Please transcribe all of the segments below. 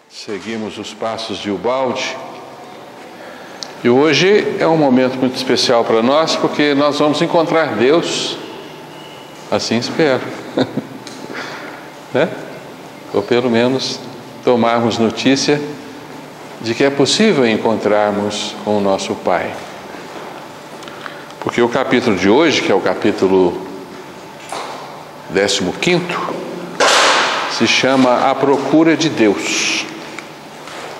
Seguimos os passos de Ubaldi. E hoje é um momento muito especial para nós, porque nós vamos encontrar Deus, assim espero, né? Ou pelo menos tomarmos notícia de que é possível encontrarmos com o nosso Pai. Porque o capítulo de hoje, que é o capítulo 15º, se chama A Procura de Deus,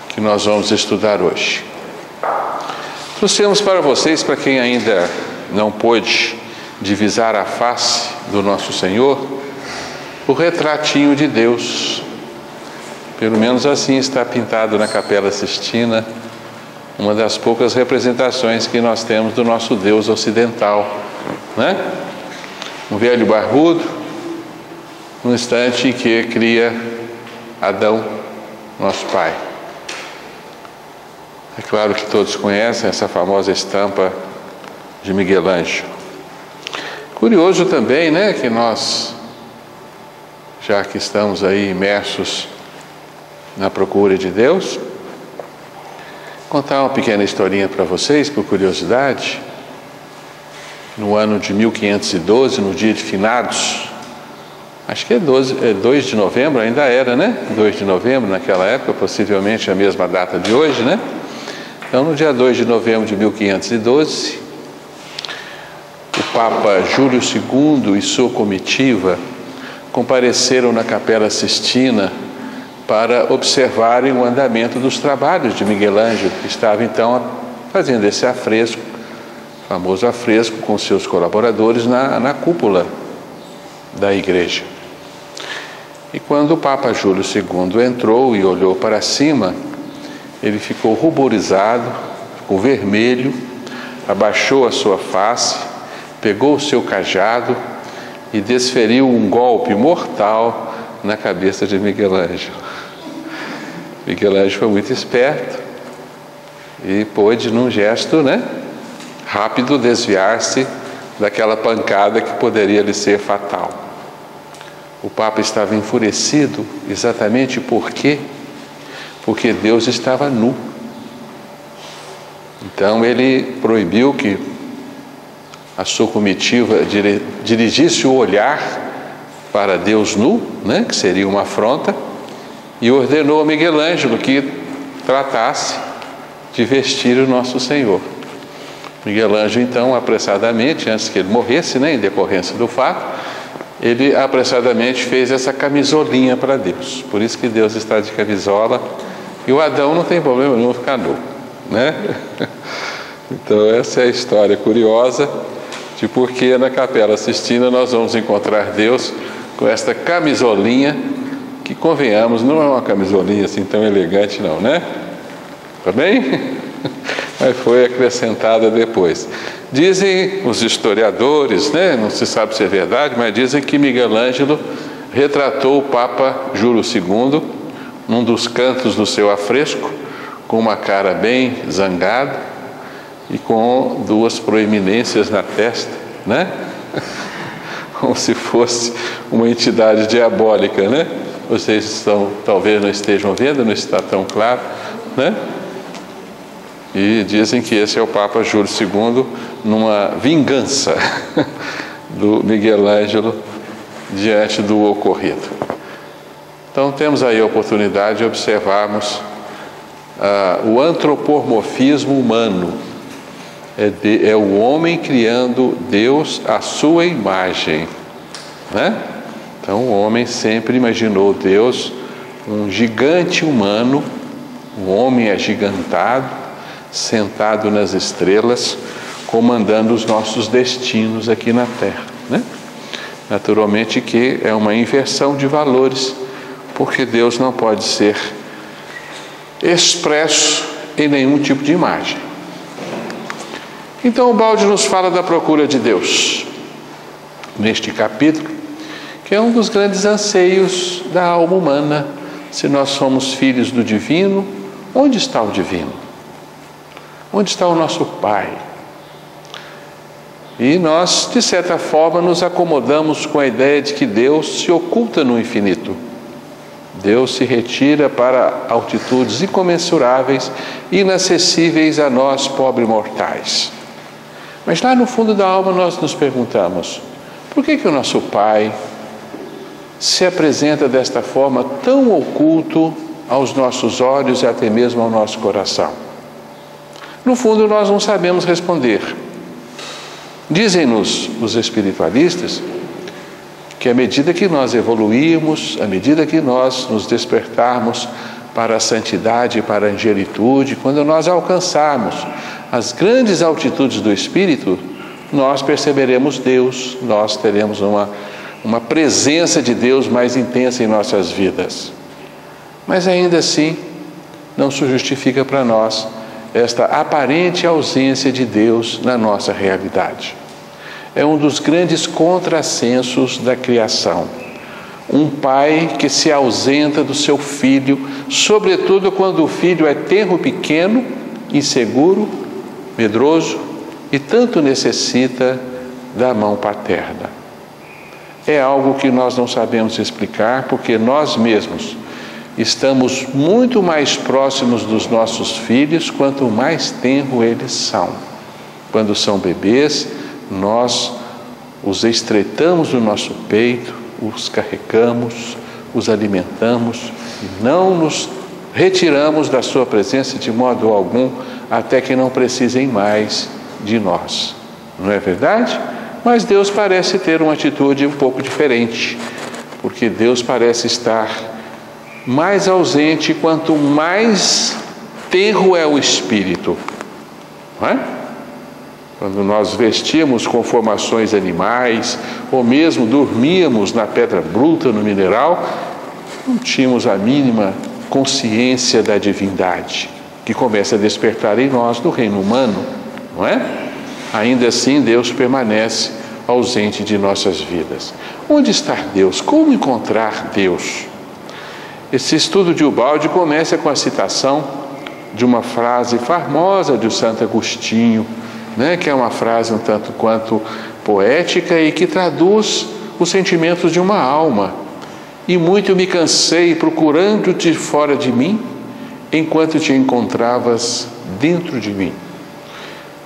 que nós vamos estudar hoje. Trouxemos para vocês, para quem ainda não pôde divisar a face do nosso Senhor, o retratinho de Deus. Pelo menos assim está pintado na Capela Sistina, uma das poucas representações que nós temos do nosso Deus ocidental, né? Um velho barbudo, no instante em que cria Adão, nosso pai. É claro que todos conhecem essa famosa estampa de Miguel Ângelo. Curioso também, né, que nós, já que estamos aí imersos na procura de Deus, contar uma pequena historinha para vocês, por curiosidade. No ano de 1512, no dia de finados, acho que é 2 de novembro, ainda era, né? 2 de novembro naquela época, possivelmente a mesma data de hoje, né? Então, no dia 2 de novembro de 1512, o Papa Júlio II e sua comitiva compareceram na Capela Sistina para observarem o andamento dos trabalhos de Miguel Ângelo, que estava então fazendo esse afresco, famoso afresco, com seus colaboradores na cúpula da igreja. E quando o Papa Júlio II entrou e olhou para cima, ele ficou ruborizado, ficou vermelho, abaixou a sua face, pegou o seu cajado e desferiu um golpe mortal na cabeça de Miguel Ângelo. Miguel Ângelo foi muito esperto e pôde, num gesto, né, rápido, desviar-se daquela pancada que poderia lhe ser fatal. O Papa estava enfurecido exatamente porque Deus estava nu. Então ele proibiu que a sua comitiva dirigisse o olhar para Deus nu, né, que seria uma afronta, e ordenou a Miguel Ângelo que tratasse de vestir o nosso Senhor. Miguel Ângelo, então, apressadamente, antes que ele morresse, né, em decorrência do fato, ele apressadamente fez essa camisolinha para Deus. Por isso que Deus está de camisola. E o Adão não tem problema nenhum ficar nu, né? Então essa é a história curiosa de por que na Capela Sistina nós vamos encontrar Deus com esta camisolinha, que, convenhamos, não é uma camisolinha assim tão elegante não, né? Tá bem? Mas foi acrescentada depois. Dizem os historiadores, né? Não se sabe se é verdade, mas dizem que Miguel Ângelo retratou o Papa Júlio II num dos cantos do seu afresco, com uma cara bem zangada e com duas proeminências na testa, né? Como se fosse uma entidade diabólica, né? Vocês talvez não estejam vendo, não está tão claro, né? E dizem que esse é o Papa Júlio II numa vingança do Miguel Ângelo diante do ocorrido. Então temos aí a oportunidade de observarmos o antropomorfismo humano. É o homem criando Deus à sua imagem, né? Então o homem sempre imaginou Deus um gigante humano, um homem agigantado, sentado nas estrelas, comandando os nossos destinos aqui na Terra, né? Naturalmente que é uma inversão de valores, porque Deus não pode ser expresso em nenhum tipo de imagem. Então Ubaldi nos fala da procura de Deus neste capítulo, que é um dos grandes anseios da alma humana. Se nós somos filhos do divino, onde está o divino? Onde está o nosso Pai? E nós, de certa forma, nos acomodamos com a ideia de que Deus se oculta no infinito, Deus se retira para altitudes incomensuráveis, inacessíveis a nós, pobres mortais. Mas lá no fundo da alma nós nos perguntamos, por que o nosso Pai se apresenta desta forma tão oculto aos nossos olhos e até mesmo ao nosso coração? No fundo nós não sabemos responder. Dizem-nos os espiritualistas que à medida que nós evoluímos, à medida que nós nos despertarmos para a santidade e para a angelitude, quando nós alcançarmos as grandes altitudes do Espírito, nós perceberemos Deus, nós teremos uma presença de Deus mais intensa em nossas vidas. Mas ainda assim, não se justifica para nós esta aparente ausência de Deus na nossa realidade. É um dos grandes contrassensos da criação. Um pai que se ausenta do seu filho, sobretudo quando o filho é tenro, pequeno, inseguro, medroso e tanto necessita da mão paterna. É algo que nós não sabemos explicar, porque nós mesmos estamos muito mais próximos dos nossos filhos quanto mais tenro eles são. Quando são bebês, nós os estreitamos no nosso peito, os carregamos, os alimentamos e não nos retiramos da sua presença de modo algum até que não precisem mais de nós. Não é verdade? Mas Deus parece ter uma atitude um pouco diferente, porque Deus parece estar mais ausente quanto mais tenro é o espírito, não é? Quando nós vestíamos com formações animais, ou mesmo dormíamos na pedra bruta, no mineral, não tínhamos a mínima consciência da divindade, que começa a despertar em nós no reino humano, não é? Ainda assim, Deus permanece ausente de nossas vidas. Onde está Deus? Como encontrar Deus? Esse estudo de Ubaldi começa com a citação de uma frase famosa de Santo Agostinho, que é uma frase um tanto quanto poética e que traduz os sentimentos de uma alma. E muito me cansei procurando-te fora de mim, enquanto te encontravas dentro de mim.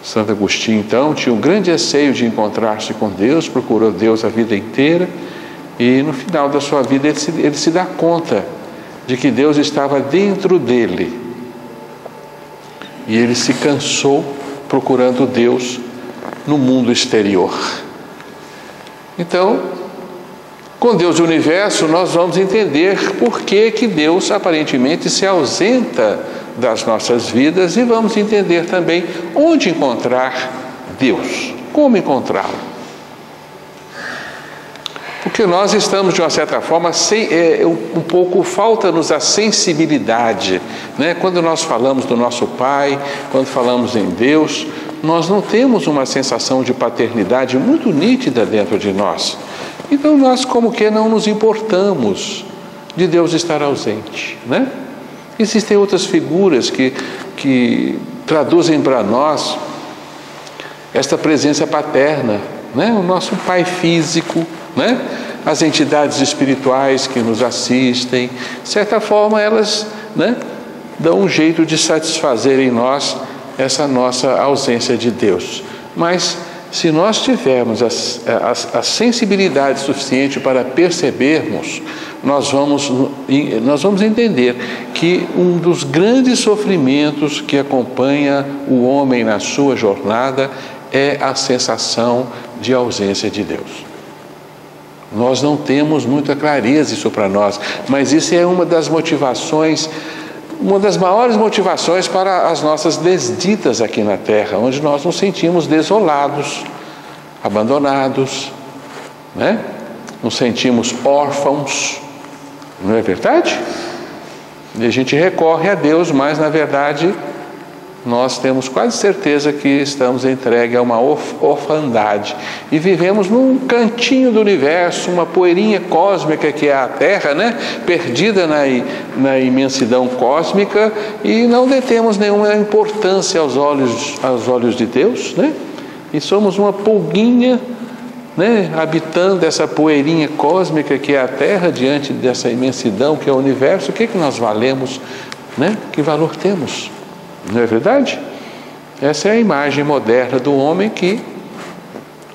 Santo Agostinho, então, tinha um grande anseio de encontrar-se com Deus, procurou Deus a vida inteira e no final da sua vida ele se dá conta de que Deus estava dentro dele. E ele se cansou procurando Deus no mundo exterior. Então, com Deus do universo, nós vamos entender por que Deus aparentemente se ausenta das nossas vidas e vamos entender também onde encontrar Deus, como encontrá-lo. Porque nós estamos, de uma certa forma, um pouco falta-nos a sensibilidade, Quando nós falamos do nosso Pai, quando falamos em Deus, nós não temos uma sensação de paternidade muito nítida dentro de nós. Então nós como que não nos importamos de Deus estar ausente, Existem outras figuras que traduzem para nós esta presença paterna, O nosso pai físico, As entidades espirituais que nos assistem, de certa forma elas dão um jeito de satisfazer em nós essa nossa ausência de Deus. Mas se nós tivermos a sensibilidade suficiente para percebermos, nós vamos entender que um dos grandes sofrimentos que acompanha o homem na sua jornada é a sensação de ausência de Deus. Nós não temos muita clareza isso para nós, mas isso é uma das maiores motivações para as nossas desditas aqui na Terra, onde nós nos sentimos desolados, abandonados, Nos sentimos órfãos, não é verdade? E a gente recorre a Deus, mas na verdade nós temos quase certeza que estamos entregues a uma orfandade e vivemos num cantinho do universo, uma poeirinha cósmica que é a Terra, perdida na imensidão cósmica, e não detemos nenhuma importância aos olhos de Deus, E somos uma pulguinha né, habitando essa poeirinha cósmica que é a Terra, diante dessa imensidão que é o universo, o que nós valemos, né? Que valor temos? Não é verdade? Essa é a imagem moderna do homem que,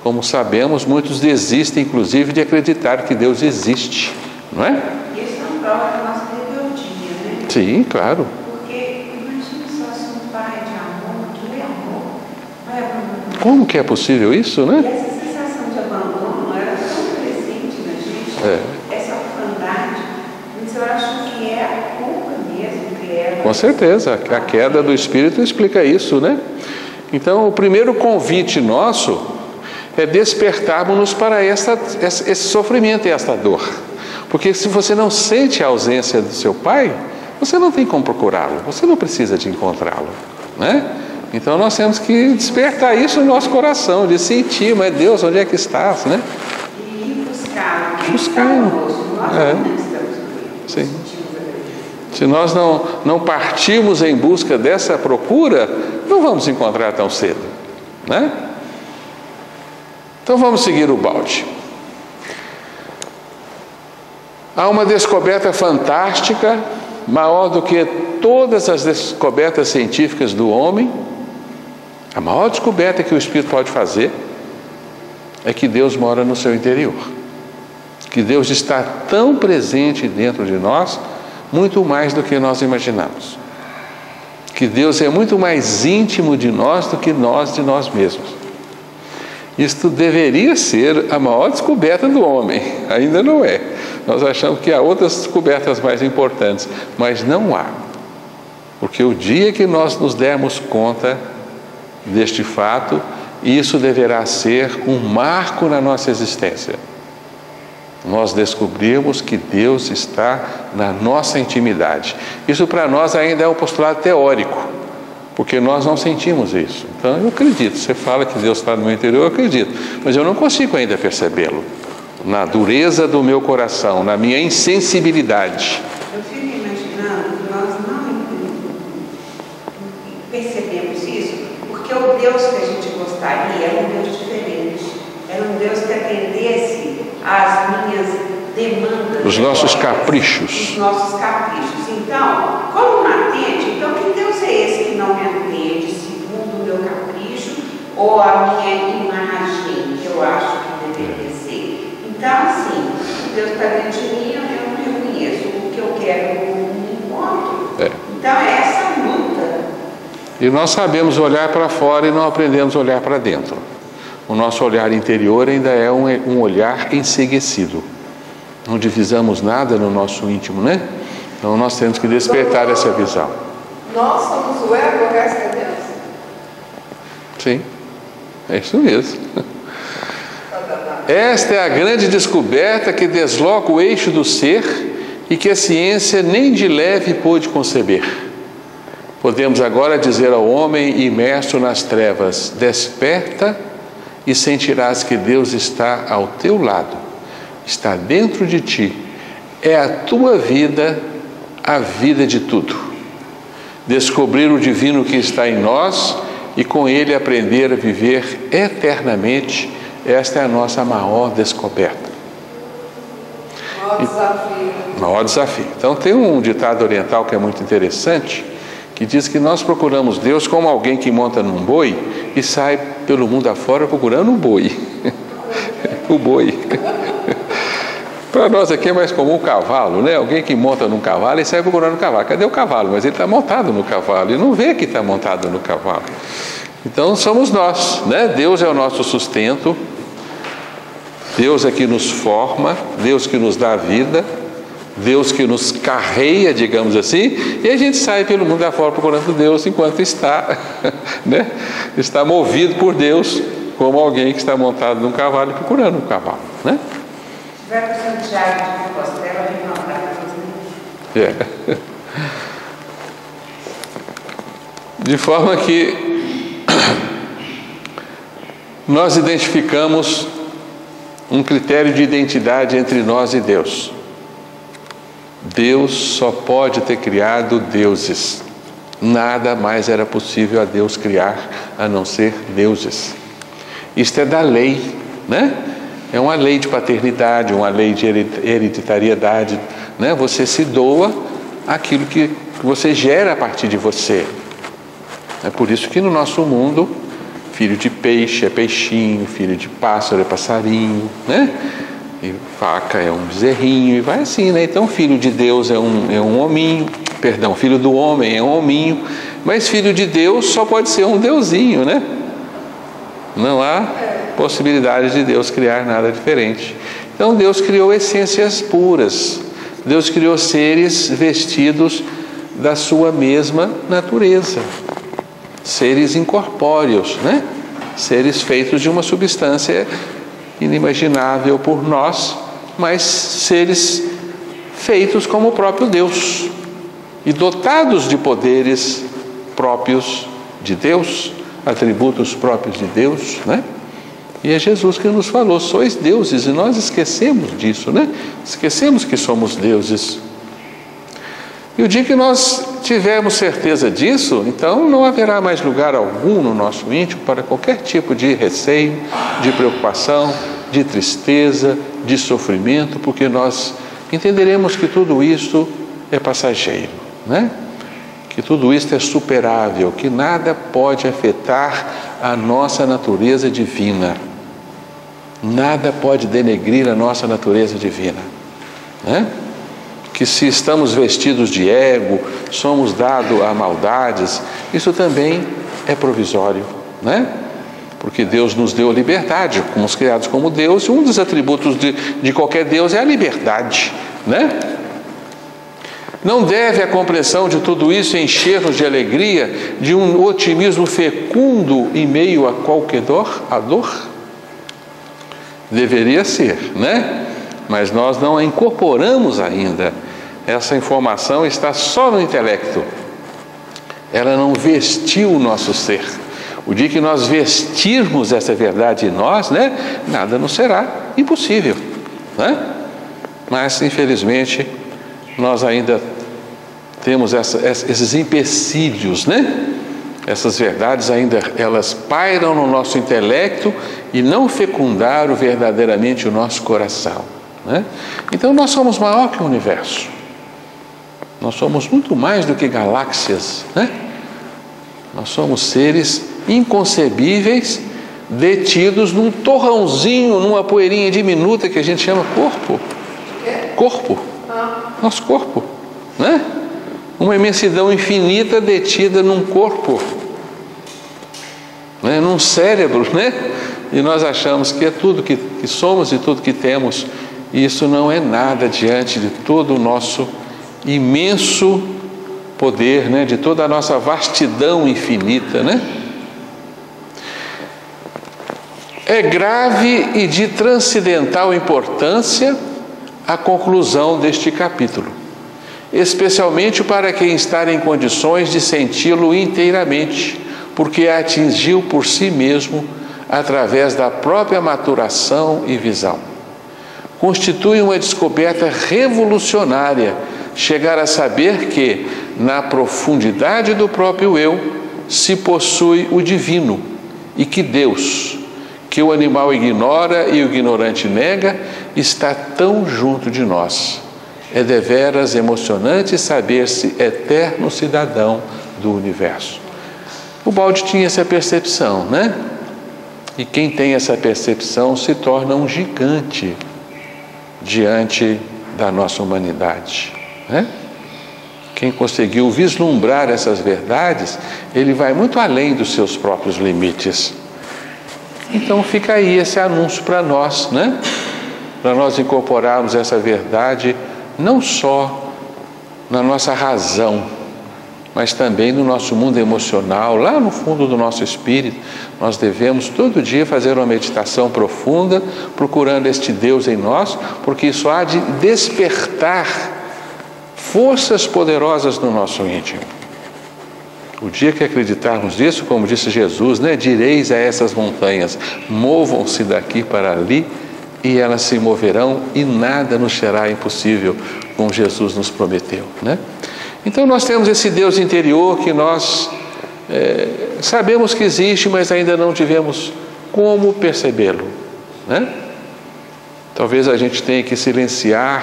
como sabemos, muitos desistem, inclusive, de acreditar que Deus existe, não é? Isso não prova a nossa rebeldia, né? Sim, claro. Porque imagina só se um pai de amor, que é amor, vai abandonar. Como que é possível isso, né? E essa sensação de abandono era tão presente na gente, essa orfandade, mas eu acho que é a culpa mesmo que é. Com certeza, a queda do espírito explica isso, né? Então, o primeiro convite nosso é despertarmos-nos para esse sofrimento e esta dor. Porque se você não sente a ausência do seu pai, você não tem como procurá-lo, você não precisa de encontrá-lo, né? Então nós temos que despertar isso no nosso coração, de sentir, mas Deus, onde é que estás, né? E ir buscá-lo. Buscá-lo. Sim. Se nós não partirmos em busca dessa procura, não vamos encontrar tão cedo, né? Então vamos seguir o balde. Há uma descoberta fantástica, maior do que todas as descobertas científicas do homem. A maior descoberta que o Espírito pode fazer é que Deus mora no seu interior. Que Deus está tão presente dentro de nós, muito mais do que nós imaginamos. Que Deus é muito mais íntimo de nós do que nós de nós mesmos. Isto deveria ser a maior descoberta do homem, ainda não é. Nós achamos que há outras descobertas mais importantes, mas não há. Porque o dia que nós nos dermos conta deste fato, isso deverá ser um marco na nossa existência. Nós descobrimos que Deus está na nossa intimidade. Isso para nós ainda é um postulado teórico, porque nós não sentimos isso. Então eu acredito, você fala que Deus está no meu interior, eu acredito, mas eu não consigo ainda percebê-lo. Na dureza do meu coração, na minha insensibilidade. Eu fico imaginando que nós não percebemos isso, porque o Deus que a gente gostaria era um Deus diferente. Era um Deus que atendesse às minhas demandas. Os nossos caprichos. Os nossos caprichos. Então, como não atende, então que Deus é esse que não me atende segundo o meu capricho ou a minha imagem, que eu acho que deveria ser? Então, assim, Deus está dentro de mim, eu não reconheço o que eu quero no encontro. Então, é essa luta. E nós sabemos olhar para fora e não aprendemos a olhar para dentro. O nosso olhar interior ainda é um olhar enceguecido. Não divisamos nada no nosso íntimo, né? Então nós temos que despertar essa visão. Nós somos o ego, o resto é Deus? Sim, é isso mesmo. Esta é a grande descoberta que desloca o eixo do ser e que a ciência nem de leve pôde conceber. Podemos agora dizer ao homem imerso nas trevas: desperta e sentirás que Deus está ao teu lado, está dentro de ti, é a tua vida, a vida de tudo. Descobrir o divino que está em nós e com ele aprender a viver eternamente, esta é a nossa maior descoberta. Maior desafio. Maior desafio. Então tem um ditado oriental que é muito interessante, que diz que nós procuramos Deus como alguém que monta num boi e sai pelo mundo afora procurando um boi. O boi. Para nós aqui é mais comum o cavalo, né? Alguém que monta num cavalo e sai procurando o cavalo. Cadê o cavalo? Mas ele está montado no cavalo e não vê que está montado no cavalo. Então somos nós, né? Deus é o nosso sustento, Deus é que nos forma, Deus que nos dá vida, Deus que nos carreia, digamos assim, e a gente sai pelo mundo afora procurando Deus enquanto está, né? Está movido por Deus, como alguém que está montado num cavalo e procurando um cavalo, né? Se tiver para Santiago de Compostela, vem mandar para você. De forma que nós identificamos um critério de identidade entre nós e Deus. Deus só pode ter criado deuses. Nada mais era possível a Deus criar a não ser deuses. Isto é da lei, né? É uma lei de paternidade, uma lei de hereditariedade, né? Você se doa aquilo que você gera a partir de você. É por isso que no nosso mundo, filho de peixe é peixinho, filho de pássaro é passarinho, né? E vaca é um bezerrinho, e vai assim, né? Então, filho de Deus é um hominho, perdão, filho do homem é um hominho, mas filho de Deus só pode ser um deusinho, né? Não há possibilidade de Deus criar nada diferente. Então, Deus criou essências puras. Deus criou seres vestidos da sua mesma natureza. Seres incorpóreos, né? Seres feitos de uma substância inimaginável por nós, mas seres feitos como o próprio Deus e dotados de poderes próprios de Deus, atributos próprios de Deus, né? E é Jesus que nos falou: sois deuses, e nós esquecemos disso, né? Esquecemos que somos deuses. E o dia que nós tivermos certeza disso, então não haverá mais lugar algum no nosso íntimo para qualquer tipo de receio, de preocupação, de tristeza, de sofrimento, porque nós entenderemos que tudo isso é passageiro, né? Que tudo isso é superável, que nada pode afetar a nossa natureza divina. Nada pode denegrir a nossa natureza divina, né? Que se estamos vestidos de ego, somos dados a maldades, isso também é provisório, né? Porque Deus nos deu liberdade, fomos criados como Deus, e um dos atributos de qualquer Deus é a liberdade, né? Não deve a compreensão de tudo isso encher-nos de alegria, de um otimismo fecundo em meio a qualquer dor? Deveria ser, né? Mas nós não a incorporamos ainda. Essa informação está só no intelecto. Ela não vestiu o nosso ser. O dia que nós vestirmos essa verdade em nós, né, nada nos será impossível, né? Mas, infelizmente, nós ainda temos esses empecilhos, né? Essas verdades ainda, elas pairam no nosso intelecto e não fecundaram verdadeiramente o nosso coração, né? Então, nós somos maior que o universo. Nós somos muito mais do que galáxias, né? Nós somos seres inconcebíveis, detidos num torrãozinho, numa poeirinha diminuta que a gente chama corpo. Corpo. Nosso corpo, né? Uma imensidão infinita detida num corpo, né? Num cérebro, né? E nós achamos que é tudo que somos e tudo que temos. E isso não é nada diante de todo o nosso imenso poder, né? De toda a nossa vastidão infinita, né? É grave e de transcendental importância a conclusão deste capítulo, especialmente para quem está em condições de senti-lo inteiramente, porque a atingiu por si mesmo através da própria maturação e visão. Constitui uma descoberta revolucionária chegar a saber que, na profundidade do próprio eu, se possui o divino, e que Deus, que o animal ignora e o ignorante nega, está tão junto de nós. É deveras emocionante saber-se eterno cidadão do universo. O Balde tinha essa percepção, né? E quem tem essa percepção se torna um gigante diante da nossa humanidade, né? Quem conseguiu vislumbrar essas verdades, ele vai muito além dos seus próprios limites. Então fica aí esse anúncio para nós, né? Para nós incorporarmos essa verdade não só na nossa razão, mas também no nosso mundo emocional, lá no fundo do nosso espírito. Nós devemos todo dia fazer uma meditação profunda, procurando este Deus em nós, porque isso há de despertar forças poderosas no nosso íntimo. O dia que acreditarmos nisso, como disse Jesus, né? Direis a essas montanhas, movam-se daqui para ali, e elas se moverão, e nada nos será impossível, como Jesus nos prometeu, né? Então nós temos esse Deus interior que nós sabemos que existe, mas ainda não tivemos como percebê-lo, né? Talvez a gente tenha que silenciar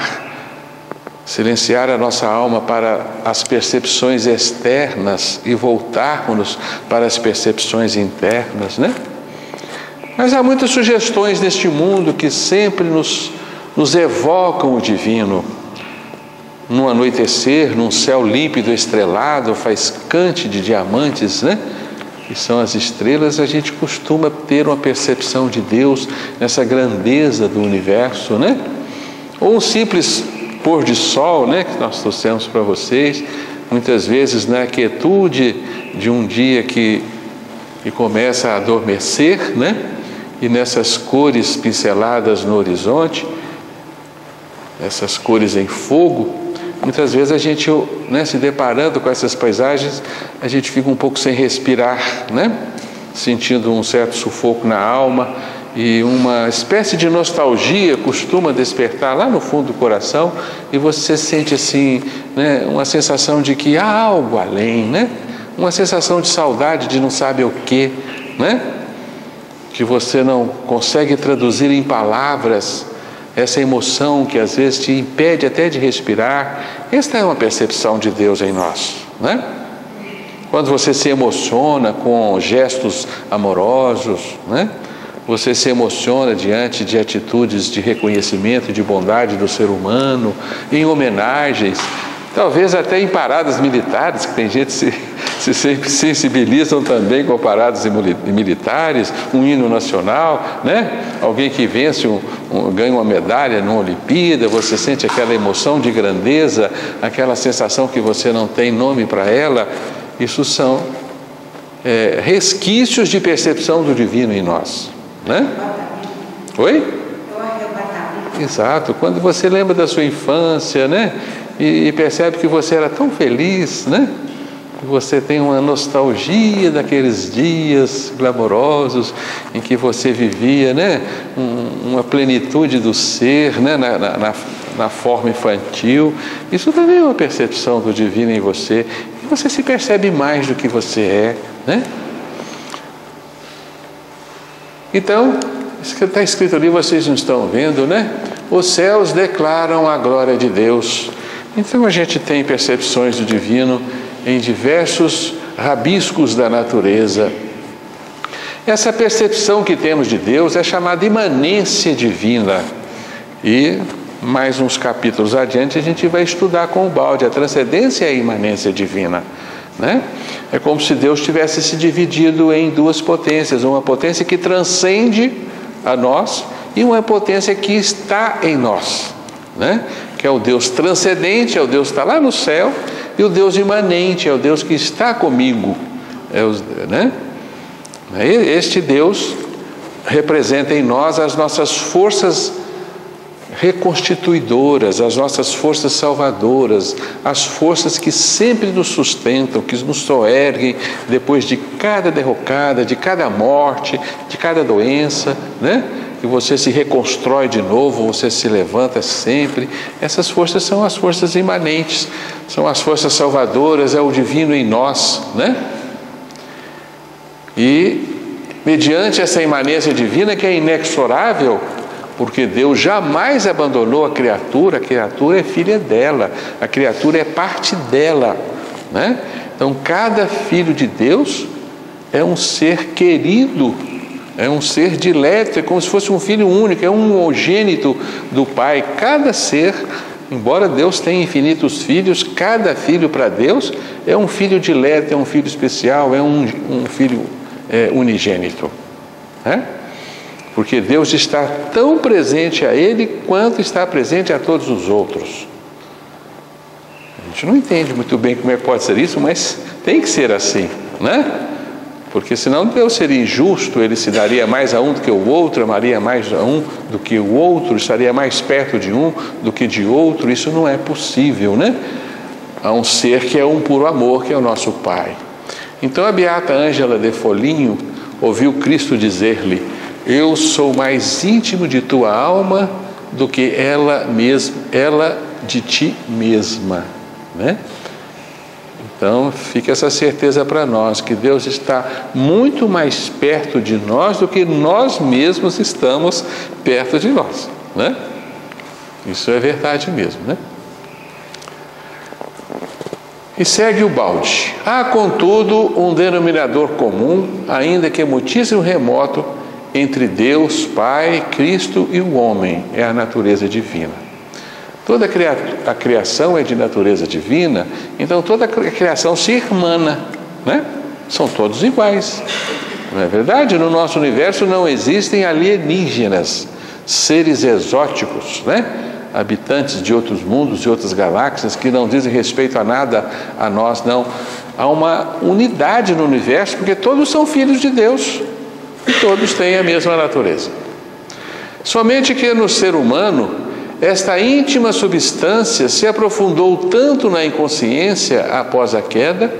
a nossa alma para as percepções externas e voltarmos para as percepções internas, né? Mas há muitas sugestões neste mundo que sempre nos evocam o divino. No anoitecer, num céu límpido, estrelado, faiscante de diamantes, né? Que são as estrelas, a gente costuma ter uma percepção de Deus nessa grandeza do universo, né? Ou um simples pôr de sol, né? Que nós trouxemos para vocês, muitas vezes na quietude de um dia que começa a adormecer, né? E nessas cores pinceladas no horizonte, essas cores em fogo, muitas vezes a gente, né, se deparando com essas paisagens, a gente fica um pouco sem respirar, né? Sentindo um certo sufoco na alma, e uma espécie de nostalgia costuma despertar lá no fundo do coração, e você sente assim, né, uma sensação de que há algo além, né? Uma sensação de saudade de não sabe o que, né? Que você não consegue traduzir em palavras, essa emoção que às vezes te impede até de respirar. Esta é uma percepção de Deus em nós, né? Quando você se emociona com gestos amorosos, né? Você se emociona diante de atitudes de reconhecimento, de bondade do ser humano, em homenagens, talvez até em paradas militares, que tem gente que se sensibilizam também com paradas militares, um hino nacional, né? Alguém que vence, ganha uma medalha numa Olimpíada, você sente aquela emoção de grandeza, aquela sensação que você não tem nome para ela. Isso são resquícios de percepção do divino em nós, né? Oi? Exato, quando você lembra da sua infância, né? E percebe que você era tão feliz, né? Você tem uma nostalgia daqueles dias glamourosos em que você vivia, né? Uma plenitude do ser, né? Na forma infantil. Isso também é uma percepção do divino em você. E você se percebe mais do que você é, né? Então, isso que está escrito ali, vocês não estão vendo, né? Os céus declaram a glória de Deus. Então a gente tem percepções do divino em diversos rabiscos da natureza. Essa percepção que temos de Deus é chamada imanência divina. E mais uns capítulos adiante a gente vai estudar com o balde a transcendência e a imanência divina, né? É como se Deus tivesse se dividido em duas potências, uma potência que transcende a nós e uma potência que está em nós, né? Que é o Deus transcendente, é o Deus que está lá no céu, e o Deus imanente, é o Deus que está comigo, né? Este Deus representa em nós as nossas forças reconstituidoras, as nossas forças salvadoras, as forças que sempre nos sustentam, que nos soerguem depois de cada derrocada, de cada morte, de cada doença, né? Que você se reconstrói de novo, você se levanta sempre. Essas forças são as forças imanentes, são as forças salvadoras, é o divino em nós, né? E mediante essa imanência divina que é inexorável, porque Deus jamais abandonou a criatura é filha dela, a criatura é parte dela, né? Então cada filho de Deus é um ser querido, é um ser dileto, é como se fosse um filho único, é um unigênito do Pai. Cada ser, embora Deus tenha infinitos filhos, cada filho para Deus é um filho dileto, é um filho especial, é um filho unigênito, né? Porque Deus está tão presente a ele quanto está presente a todos os outros. A gente não entende muito bem como é que pode ser isso, mas tem que ser assim, né? Porque senão Deus seria injusto, ele se daria mais a um do que o outro, amaria mais a um do que o outro, estaria mais perto de um do que de outro. Isso não é possível, né? Há um ser que é um puro amor, que é o nosso Pai. Então a beata Ângela de Foligno ouviu Cristo dizer-lhe: eu sou mais íntimo de tua alma do que ela de ti mesma, né? Então fica essa certeza para nós, que Deus está muito mais perto de nós do que nós mesmos estamos perto de nós, né? Isso é verdade mesmo, né? E segue o balde. Há, contudo, um denominador comum, ainda que muitíssimo remoto, entre Deus, Pai, Cristo e o homem, é a natureza divina. Toda a criação é de natureza divina, então toda a criação se irmana, né? São todos iguais. Não é verdade? No nosso universo não existem alienígenas, seres exóticos, né? Habitantes de outros mundos, de outras galáxias, que não dizem respeito a nada a nós, não. Há uma unidade no universo, porque todos são filhos de Deus e todos têm a mesma natureza. Somente que no ser humano, esta íntima substância se aprofundou tanto na inconsciência após a queda,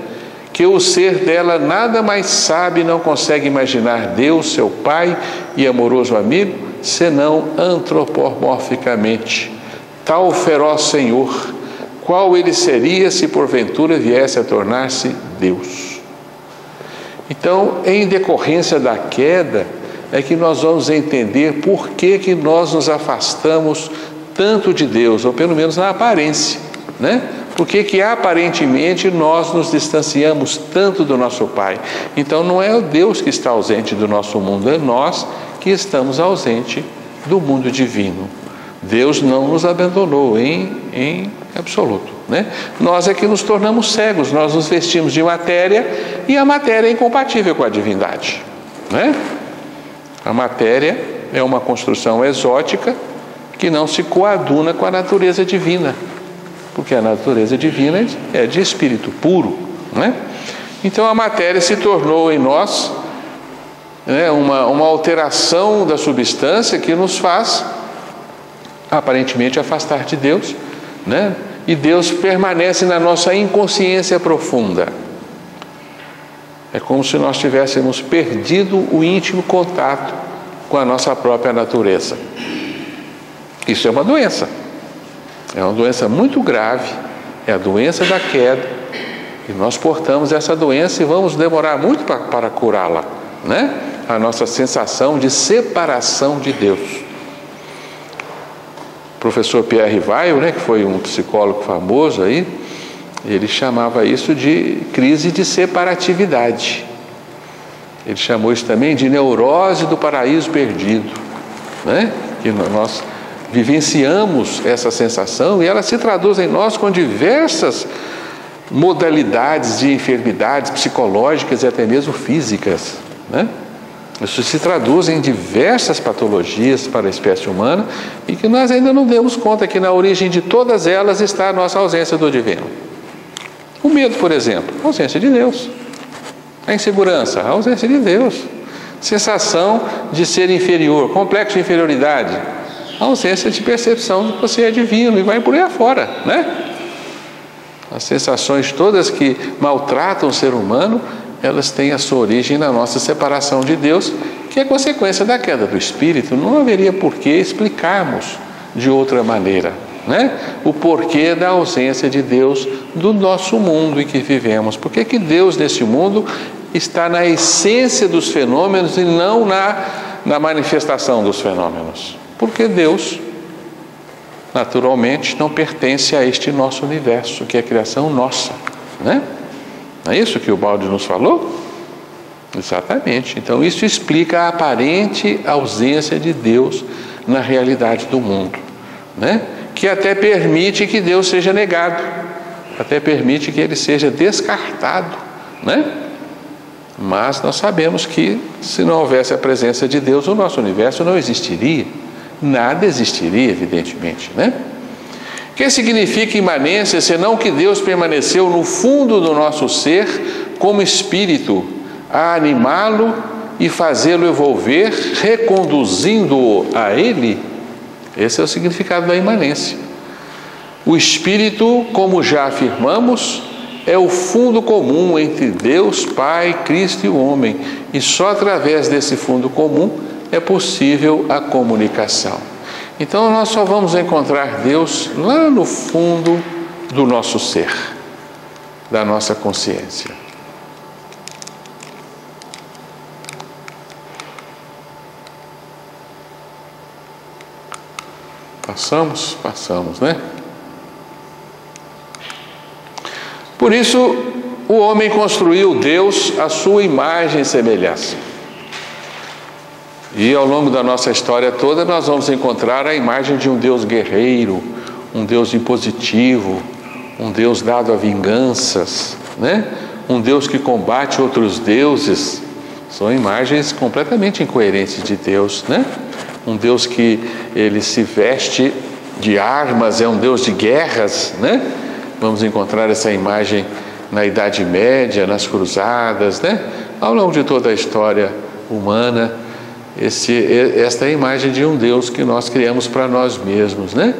que o ser dela nada mais sabe e não consegue imaginar Deus, seu Pai e amoroso amigo, senão antropomorficamente. Tal feroz Senhor, qual ele seria se porventura viesse a tornar-se Deus. Então, em decorrência da queda, é que nós vamos entender por que nós nos afastamos tanto de Deus, ou pelo menos na aparência, né? Por que aparentemente nós nos distanciamos tanto do nosso Pai? Então não é o Deus que está ausente do nosso mundo, é nós que estamos ausentes do mundo divino. Deus não nos abandonou em absoluto, né? Nós é que nos tornamos cegos, nós nos vestimos de matéria e a matéria é incompatível com a divindade, né? A matéria é uma construção exótica que não se coaduna com a natureza divina, porque a natureza divina é de espírito puro, né? Então a matéria se tornou em nós, né, uma alteração da substância que nos faz aparentemente afastar de Deus, né? E Deus permanece na nossa inconsciência profunda. É como se nós tivéssemos perdido o íntimo contato com a nossa própria natureza. Isso é uma doença muito grave, é a doença da queda, e nós portamos essa doença e vamos demorar muito para curá-la, né? A nossa sensação de separação de Deus. O professor Pierre Weil, né, que foi um psicólogo famoso aí, ele chamava isso de crise de separatividade. Ele chamou isso também de neurose do paraíso perdido, né? Que nós vivenciamos essa sensação e ela se traduz em nós com diversas modalidades de enfermidades psicológicas e até mesmo físicas, né? Isso se traduz em diversas patologias para a espécie humana e que nós ainda não demos conta que na origem de todas elas está a nossa ausência do divino. O medo, por exemplo, a ausência de Deus. A insegurança, a ausência de Deus. Sensação de ser inferior, complexo de inferioridade, a ausência de percepção de que você é divino e vai por aí afora, né? As sensações todas que maltratam o ser humano, elas têm a sua origem na nossa separação de Deus, que é consequência da queda do espírito. Não haveria por que explicarmos de outra maneira, né? O porquê da ausência de Deus do nosso mundo em que vivemos. Por que Deus nesse mundo está na essência dos fenômenos e não na manifestação dos fenômenos? Porque Deus, naturalmente, não pertence a este nosso universo, que é a criação nossa, né? Não é isso que o Balde nos falou? Exatamente. Então isso explica a aparente ausência de Deus na realidade do mundo, né? Que até permite que Deus seja negado, até permite que ele seja descartado, né? Mas nós sabemos que se não houvesse a presença de Deus, o nosso universo não existiria, nada existiria, evidentemente, né? O que significa imanência, senão que Deus permaneceu no fundo do nosso ser como espírito, a animá-lo e fazê-lo evolver, reconduzindo-o a Ele? Esse é o significado da imanência. O espírito, como já afirmamos, é o fundo comum entre Deus, Pai, Cristo e o homem, e só através desse fundo comum é possível a comunicação. Então nós só vamos encontrar Deus lá no fundo do nosso ser, da nossa consciência. Passamos, né? Por isso, o homem construiu Deus à sua imagem e semelhança. E ao longo da nossa história toda, nós vamos encontrar a imagem de um Deus guerreiro, um Deus impositivo, um Deus dado a vinganças, né? Um Deus que combate outros deuses. São imagens completamente incoerentes de Deus, né? Um Deus que ele se veste de armas, é um Deus de guerras, né? Vamos encontrar essa imagem na Idade Média, nas cruzadas, né? Ao longo de toda a história humana, esta é a imagem de um Deus que nós criamos para nós mesmos, né?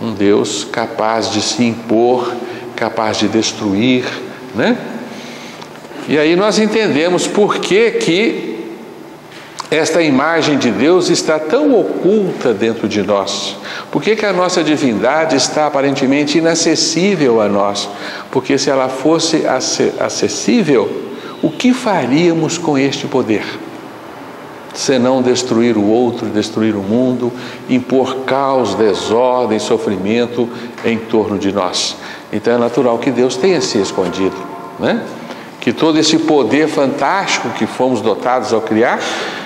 Um Deus capaz de se impor, capaz de destruir, né? E aí nós entendemos por que esta imagem de Deus está tão oculta dentro de nós. Por que a nossa divindade está aparentemente inacessível a nós? Porque se ela fosse acessível, o que faríamos com este poder? Senão destruir o outro, destruir o mundo, impor caos, desordem, sofrimento em torno de nós. Então é natural que Deus tenha se escondido, né? Que todo esse poder fantástico que fomos dotados ao criar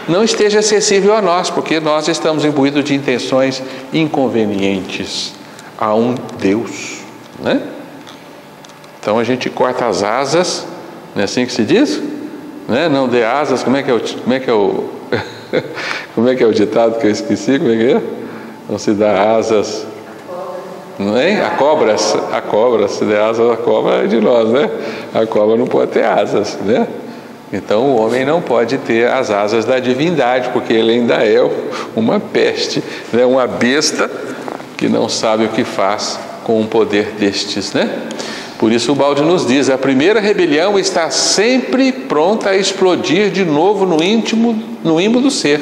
não esteja acessível a nós, porque nós estamos imbuídos de intenções inconvenientes a um Deus, né? Então a gente corta as asas, não é assim que se diz? Né? Não dê asas, como é que é o ditado que eu esqueci? Como é que é? Não se dá asas, não é? A cobra, se der asas à cobra é de nós, né? A cobra não pode ter asas, né? Então o homem não pode ter as asas da divindade, porque ele ainda é uma peste, né? Uma besta que não sabe o que faz com um poder destes, né? Por isso o balde nos diz: a primeira rebelião está sempre pronta a explodir de novo no íntimo do ser,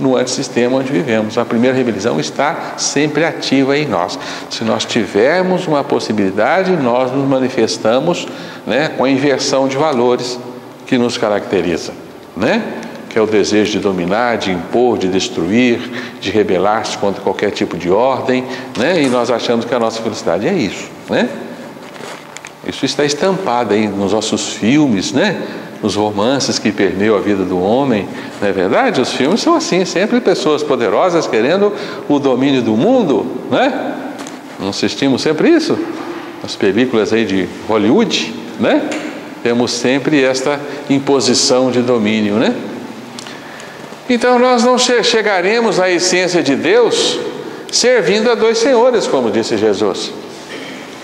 no antissistema onde vivemos. A primeira rebelião está sempre ativa em nós. Se nós tivermos uma possibilidade, nós nos manifestamos, né, com a inversão de valores que nos caracteriza, né? Que é o desejo de dominar, de impor, de destruir, de rebelar-se contra qualquer tipo de ordem, né? E nós achamos que a nossa felicidade é isso, né? Isso está estampado aí nos nossos filmes, né? Nos romances que permeiam a vida do homem, não é verdade? Os filmes são assim, sempre pessoas poderosas querendo o domínio do mundo, né? Não assistimos sempre isso? As películas aí de Hollywood, né? Temos sempre esta imposição de domínio, né? Então nós não chegaremos à essência de Deus servindo a dois senhores, como disse Jesus.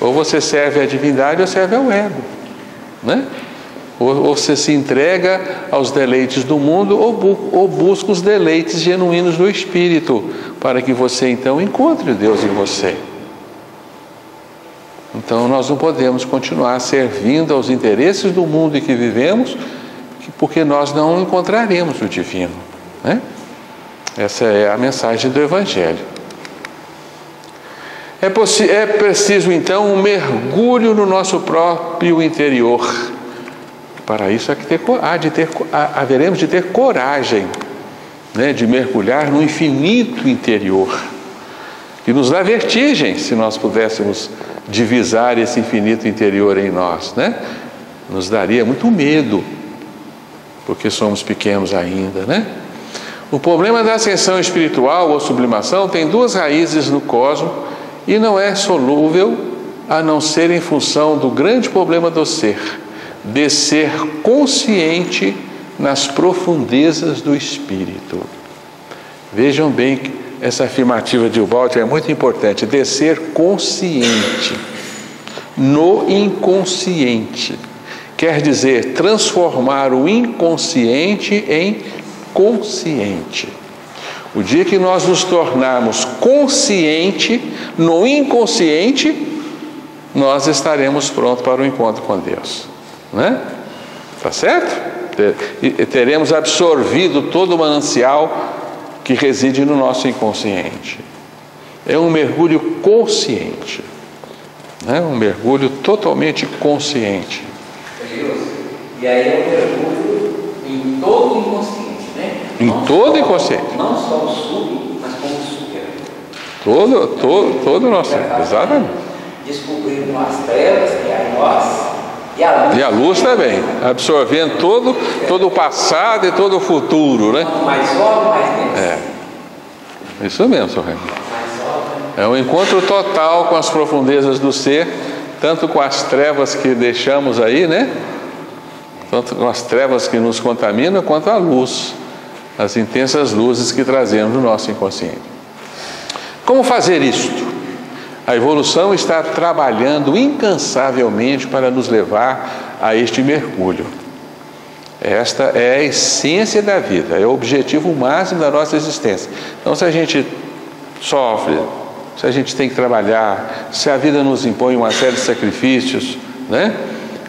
Ou você serve a divindade ou serve ao ego, né? Ou você se entrega aos deleites do mundo ou busca os deleites genuínos do Espírito, para que você então encontre Deus em você. Então nós não podemos continuar servindo aos interesses do mundo em que vivemos, porque nós não encontraremos o divino, né? Essa é a mensagem do Evangelho. É preciso então um mergulho no nosso próprio interior. Para isso haveremos de ter coragem, né, de mergulhar no infinito interior, que nos dá vertigem se nós pudéssemos divisar esse infinito interior em nós, né? Nos daria muito medo, porque somos pequenos ainda, né? O problema da ascensão espiritual ou sublimação tem duas raízes no cosmos e não é solúvel a não ser em função do grande problema do ser, de ser consciente nas profundezas do espírito. Vejam bem que essa afirmativa de Ubaldi é muito importante, de ser consciente no inconsciente. Quer dizer, transformar o inconsciente em consciente. O dia que nós nos tornarmos consciente no inconsciente, nós estaremos prontos para o encontro com Deus, né? Tá certo? Teremos absorvido todo o manancial que reside no nosso inconsciente. É um mergulho consciente, né? Um mergulho totalmente consciente. E aí é um mergulho em todo o inconsciente, né? Em todo o inconsciente. Não só o sub, mas como o super. Todo o nosso tempo, exatamente. Descobrindo as trevas que há em nós. E a luz também, absorvendo todo o passado e todo o futuro, né? Mais sobe, mais denso. Isso mesmo, Sr. Raimundo. É um encontro total com as profundezas do ser, tanto com as trevas que deixamos aí, né? Tanto com as trevas que nos contaminam, quanto a luz, as intensas luzes que trazemos no nosso inconsciente. Como fazer isto? A evolução está trabalhando incansavelmente para nos levar a este mergulho. Esta é a essência da vida, é o objetivo máximo da nossa existência. Então, se a gente sofre, se a gente tem que trabalhar, se a vida nos impõe uma série de sacrifícios, né?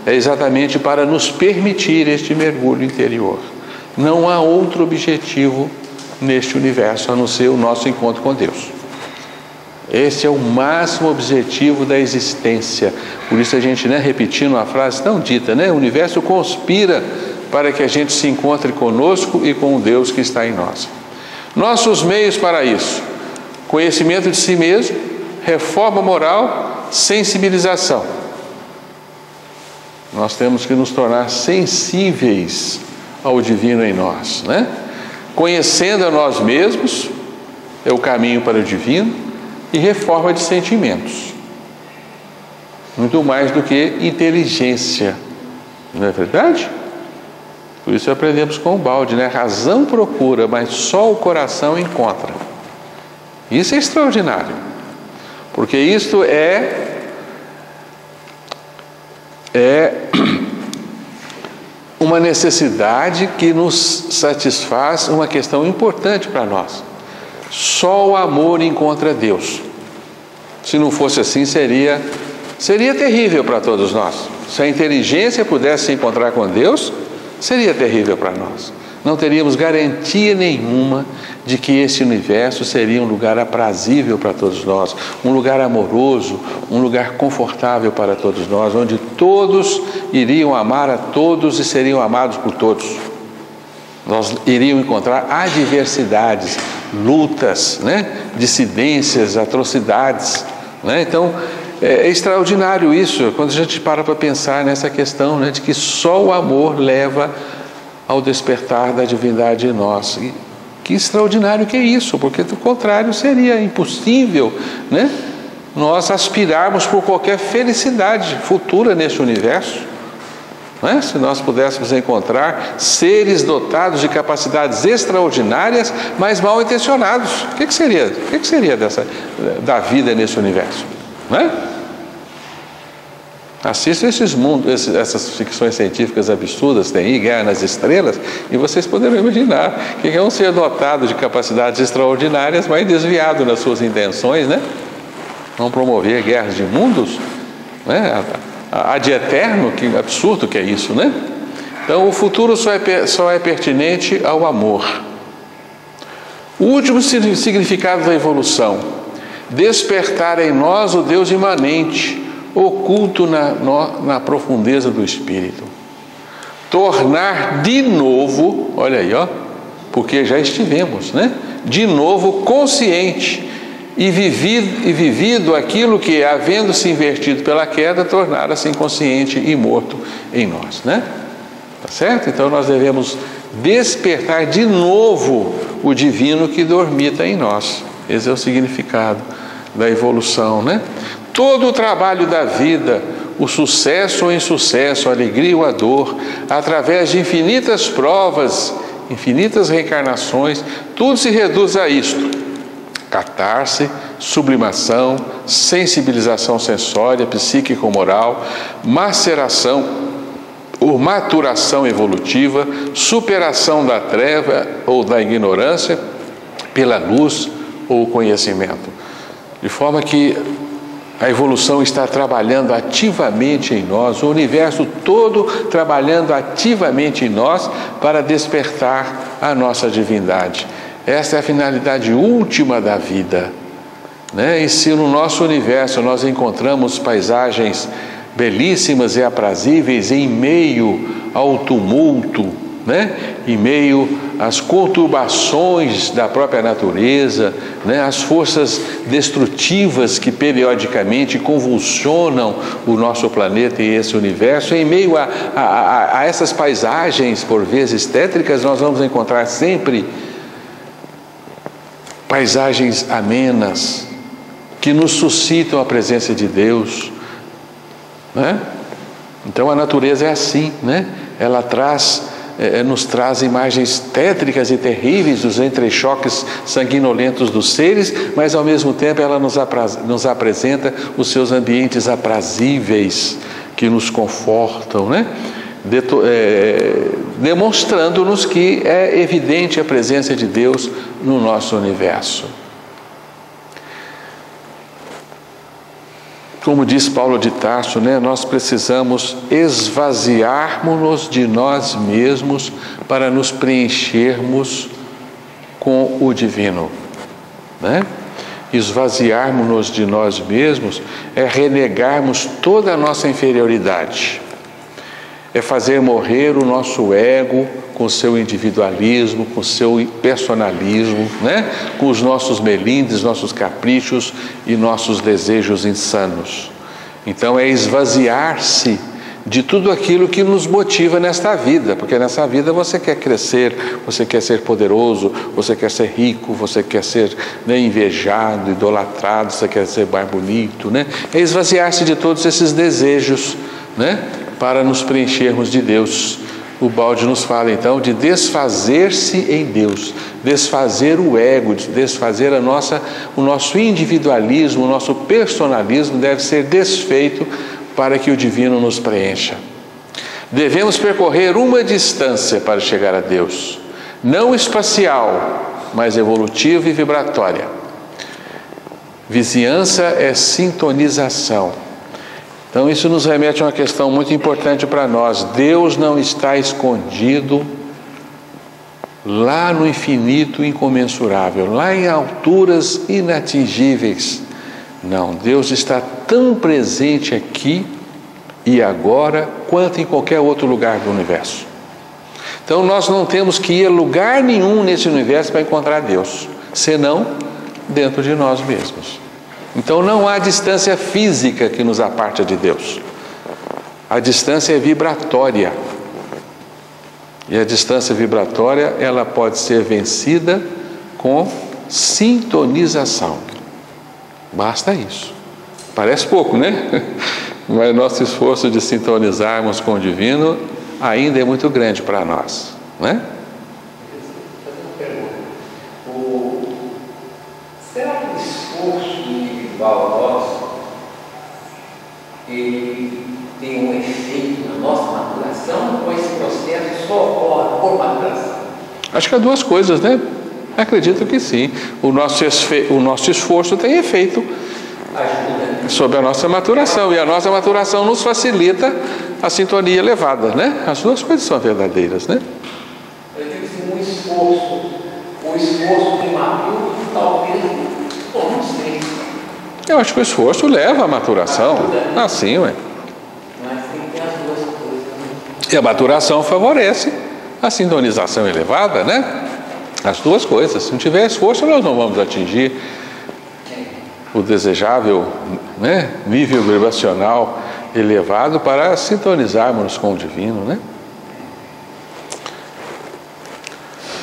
É exatamente para nos permitir este mergulho interior. Não há outro objetivo neste universo a não ser o nosso encontro com Deus. Esse é o máximo objetivo da existência. Por isso a gente, repetindo uma frase tão dita, o universo conspira para que a gente se encontre conosco e com o Deus que está em nós. Nossos meios para isso: conhecimento de si mesmo, reforma moral, sensibilização. Nós temos que nos tornar sensíveis ao divino em nós, Conhecendo a nós mesmos é o caminho para o divino, e reforma de sentimentos, muito mais do que inteligência, não é verdade? Por isso aprendemos com o Balde, A razão procura, mas só o coração encontra. Isso é extraordinário, porque isto é uma necessidade que nos satisfaz uma questão importante para nós. Só o amor encontra Deus. Se não fosse assim, seria terrível para todos nós. Se a inteligência pudesse se encontrar com Deus, seria terrível para nós. Não teríamos garantia nenhuma de que esse universo seria um lugar aprazível para todos nós, um lugar amoroso, um lugar confortável para todos nós, onde todos iriam amar a todos e seriam amados por todos. Nós iríamos encontrar adversidades, lutas, dissidências, atrocidades, Então, é extraordinário isso, quando a gente para pensar nessa questão, de que só o amor leva ao despertar da divindade em nós. E que extraordinário que é isso, porque do contrário seria impossível, nós aspirarmos por qualquer felicidade futura neste universo. Se nós pudéssemos encontrar seres dotados de capacidades extraordinárias, mas mal intencionados, o que seria da vida nesse universo? Assista essas ficções científicas absurdas, tem aí Guerra nas Estrelas, e vocês poderão imaginar que é um ser dotado de capacidades extraordinárias, mas desviado nas suas intenções, Vão promover guerras de mundos, ad eterno, que absurdo que é isso, Então o futuro só é pertinente ao amor. O último significado da evolução: despertar em nós o Deus imanente, oculto na profundeza do espírito. Tornar de novo, olha aí, porque já estivemos, de novo consciente e vivido aquilo que, havendo se invertido pela queda, tornara-se inconsciente e morto em nós, Tá certo? Então nós devemos despertar de novo o divino que dormita em nós. Esse é o significado da evolução, Todo o trabalho da vida, o sucesso ou insucesso, a alegria ou a dor, através de infinitas provas, infinitas reencarnações, tudo se reduz a isto: catarse, sublimação, sensibilização sensória, psíquico-moral, maceração ou maturação evolutiva, superação da treva ou da ignorância pela luz ou conhecimento. De forma que a evolução está trabalhando ativamente em nós, o universo todo trabalhando ativamente em nós para despertar a nossa divindade. Essa é a finalidade última da vida, E se no nosso universo nós encontramos paisagens belíssimas e aprazíveis em meio ao tumulto, em meio as conturbações da própria natureza, né? As forças destrutivas que periodicamente convulsionam o nosso planeta e esse universo. Em meio a essas paisagens, por vezes tétricas, nós vamos encontrar sempre paisagens amenas, que nos suscitam a presença de Deus, né? Então a natureza é assim, né? Ela nos traz imagens tétricas e terríveis dos entrechoques sanguinolentos dos seres, mas ao mesmo tempo ela nos apresenta os seus ambientes aprazíveis, que nos confortam, né? Demonstrando-nos que é evidente a presença de Deus no nosso universo. Como diz Paulo de Tarso, né, nós precisamos esvaziarmos-nos de nós mesmos para nos preenchermos com o divino, né? Esvaziarmos-nos de nós mesmos é renegarmos toda a nossa inferioridade, é fazer morrer o nosso ego com o seu individualismo, com o seu personalismo, né? Com os nossos melindres, nossos caprichos e nossos desejos insanos. Então é esvaziar-se de tudo aquilo que nos motiva nesta vida, porque nessa vida você quer crescer, você quer ser poderoso, você quer ser rico, você quer ser, né, invejado, idolatrado, você quer ser mais bonito, né? É esvaziar-se de todos esses desejos, né, para nos preenchermos de Deus. O Balde nos fala então de desfazer-se em Deus, desfazer o ego, desfazer o nosso individualismo, o nosso personalismo deve ser desfeito para que o divino nos preencha. Devemos percorrer uma distância para chegar a Deus, não espacial, mas evolutiva e vibratória. Vizinhança é sintonização. Então isso nos remete a uma questão muito importante para nós. Deus não está escondido lá no infinito incomensurável, lá em alturas inatingíveis. Não, Deus está tão presente aqui e agora quanto em qualquer outro lugar do universo. Então nós não temos que ir a lugar nenhum nesse universo para encontrar Deus, senão dentro de nós mesmos. Então não há distância física que nos aparte de Deus. A distância é vibratória. E a distância vibratória, ela pode ser vencida com sintonização. Basta isso. Parece pouco, né? Mas nosso esforço de sintonizarmos com o divino ainda é muito grande para nós, né? Será que o esforço individual nosso ele tem um efeito na nossa maturação, ou esse processo só ocorre por maturação? Acho que há duas coisas, né? Acredito que sim. O nosso esforço tem efeito sobre a nossa maturação, e a nossa maturação nos facilita a sintonia elevada, né? As duas coisas são verdadeiras, né? Eu digo assim, o esforço imaturo talvez não sei. Eu acho que o esforço leva à maturação. Assim, ué. Mas tem que ter as duas coisas. E a maturação favorece a sintonização elevada, né? As duas coisas. Se não tiver esforço, nós não vamos atingir o desejável, né, nível vibracional elevado para sintonizarmos com o divino, né?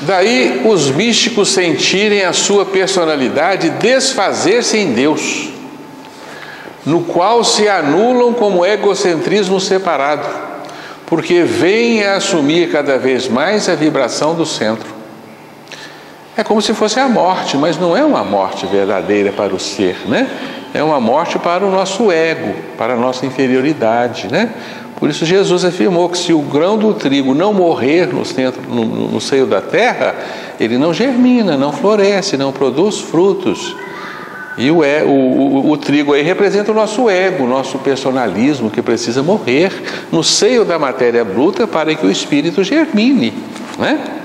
Daí os místicos sentirem a sua personalidade desfazer-se em Deus, no qual se anulam como egocentrismo separado, porque vêm a assumir cada vez mais a vibração do centro. É como se fosse a morte, mas não é uma morte verdadeira para o ser, né? É uma morte para o nosso ego, para a nossa inferioridade, né? Por isso Jesus afirmou que se o grão do trigo não morrer no seio da terra, ele não germina, não floresce, não produz frutos. E o trigo aí representa o nosso ego, o nosso personalismo, que precisa morrer no seio da matéria bruta para que o espírito germine, né?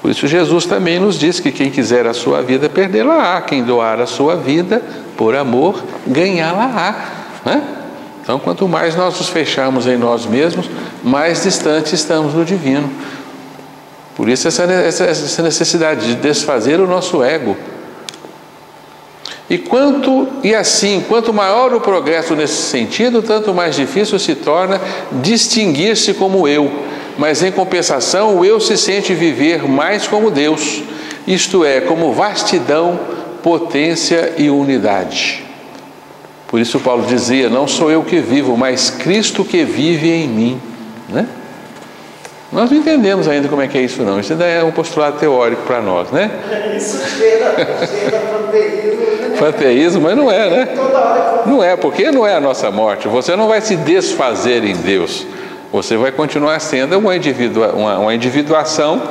Por isso Jesus também nos diz que quem quiser a sua vida, perdê-la-á. Quem doar a sua vida por amor, ganhá-la-á, né? Então, quanto mais nós nos fecharmos em nós mesmos, mais distante estamos do divino. Por isso essa necessidade de desfazer o nosso ego. Quanto maior o progresso nesse sentido, tanto mais difícil se torna distinguir-se como eu. Mas em compensação, o eu se sente viver mais como Deus, isto é, como vastidão, potência e unidade. Por isso Paulo dizia: não sou eu que vivo, mas Cristo que vive em mim, né? Nós não entendemos ainda como é que é isso não. Isso ainda é um postulado teórico para nós, né? Isso cheira panteísmo. Panteísmo, mas não é, né? Não é, porque não é a nossa morte. Você não vai se desfazer em Deus. Você vai continuar sendo uma individuação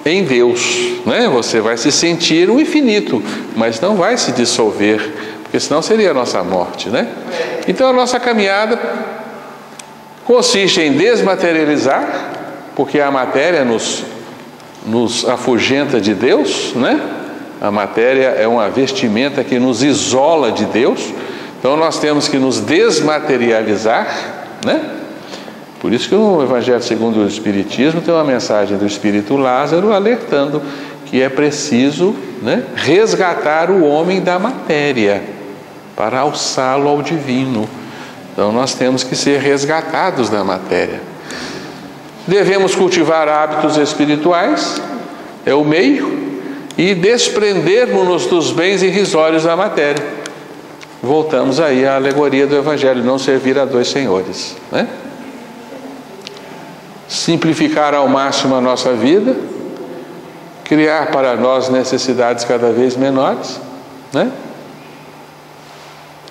em Deus, né? Você vai se sentir um infinito, mas não vai se dissolver, porque senão seria a nossa morte, né? Então a nossa caminhada consiste em desmaterializar, porque a matéria nos afugenta de Deus, né? A matéria é uma vestimenta que nos isola de Deus. Então nós temos que nos desmaterializar, né? Por isso que no Evangelho segundo o Espiritismo tem uma mensagem do Espírito Lázaro alertando que é preciso, né, resgatar o homem da matéria para alçá-lo ao divino. Então nós temos que ser resgatados da matéria. Devemos cultivar hábitos espirituais, é o meio, e desprendermos-nos dos bens irrisórios da matéria. Voltamos aí à alegoria do Evangelho, não servir a dois senhores, né? Simplificar ao máximo a nossa vida, criar para nós necessidades cada vez menores, né?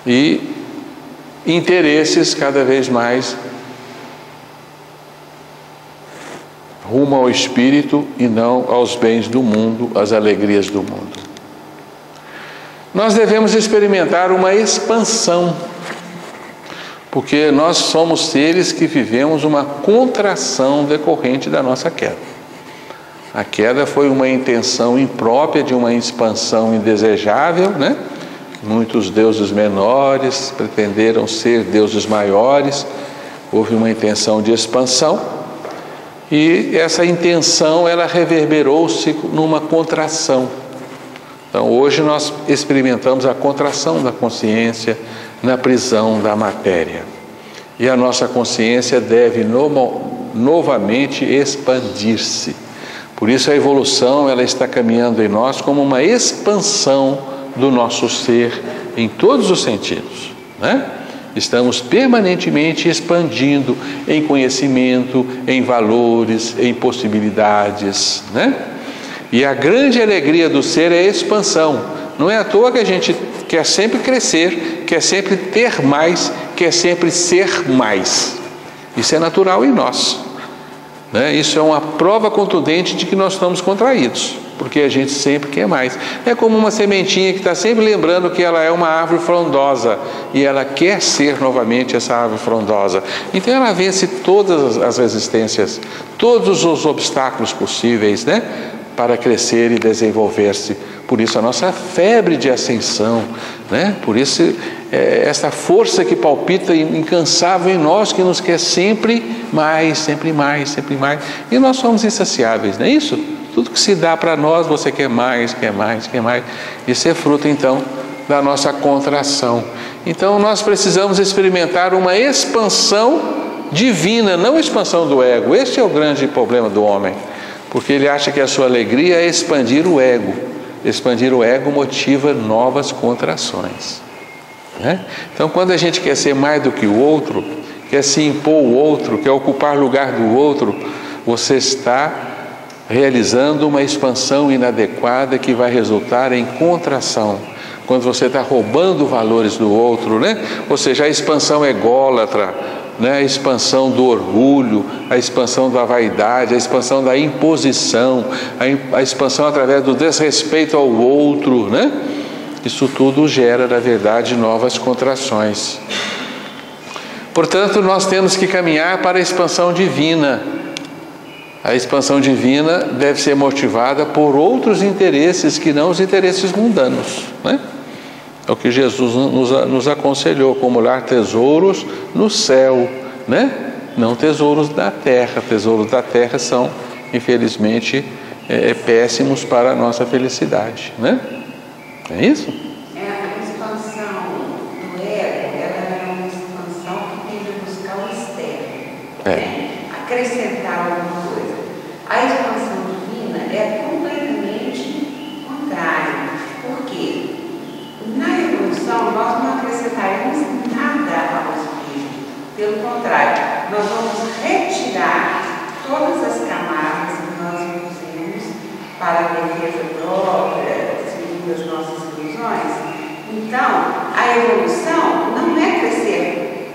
E interesses cada vez mais rumo ao espírito e não aos bens do mundo, às alegrias do mundo. Nós devemos experimentar uma expansão, porque nós somos seres que vivemos uma contração decorrente da nossa queda. A queda foi uma intenção imprópria de uma expansão indesejável, né? Muitos deuses menores pretenderam ser deuses maiores, houve uma intenção de expansão. E essa intenção, ela reverberou-se numa contração. Então, hoje nós experimentamos a contração da consciência na prisão da matéria. E a nossa consciência deve novamente expandir-se. Por isso a evolução, ela está caminhando em nós como uma expansão do nosso ser em todos os sentidos, né? Estamos permanentemente expandindo em conhecimento, em valores, em possibilidades, né? E a grande alegria do ser é a expansão. Não é à toa que a gente quer sempre crescer, quer sempre ter mais, quer sempre ser mais. Isso é natural em nós, né? Isso é uma prova contundente de que nós estamos contraídos, porque a gente sempre quer mais. É como uma sementinha que está sempre lembrando que ela é uma árvore frondosa e ela quer ser novamente essa árvore frondosa. Então ela vence todas as resistências, todos os obstáculos possíveis, né, para crescer e desenvolver-se. Por isso a nossa febre de ascensão, né? Por isso essa força que palpita incansável em nós, que nos quer sempre mais, sempre mais, sempre mais. E nós somos insaciáveis, não é isso? Tudo que se dá para nós, você quer mais, quer mais, quer mais. Isso é fruto, então, da nossa contração. Então, nós precisamos experimentar uma expansão divina, não a expansão do ego. Este é o grande problema do homem, porque ele acha que a sua alegria é expandir o ego. Expandir o ego motiva novas contrações, né? Então, quando a gente quer ser mais do que o outro, quer se impor o outro, quer ocupar lugar do outro, você está realizando uma expansão inadequada que vai resultar em contração. Quando você está roubando valores do outro, né? Ou seja, a expansão ególatra, né? A expansão do orgulho, a expansão da vaidade, a expansão da imposição, a expansão através do desrespeito ao outro, né? Isso tudo gera, na verdade, novas contrações. Portanto, nós temos que caminhar para a expansão divina. A expansão divina deve ser motivada por outros interesses que não os interesses mundanos, né? É o que Jesus nos aconselhou: acumular tesouros no céu, né? Não tesouros da terra. Tesouros da terra são infelizmente, péssimos para a nossa felicidade, né? É isso? A expansão do ego, ela é uma expansão que tende a buscar o externo, né? Acrescentar alguma coisa. A expansão divina é completamente contrária. Por quê? Na evolução, nós não acrescentaremos nada ao espírito. Pelo contrário, nós vamos retirar todas as camadas que nós usamos para a defesa própria, segundo as nossas ilusões. Então, a evolução não é crescer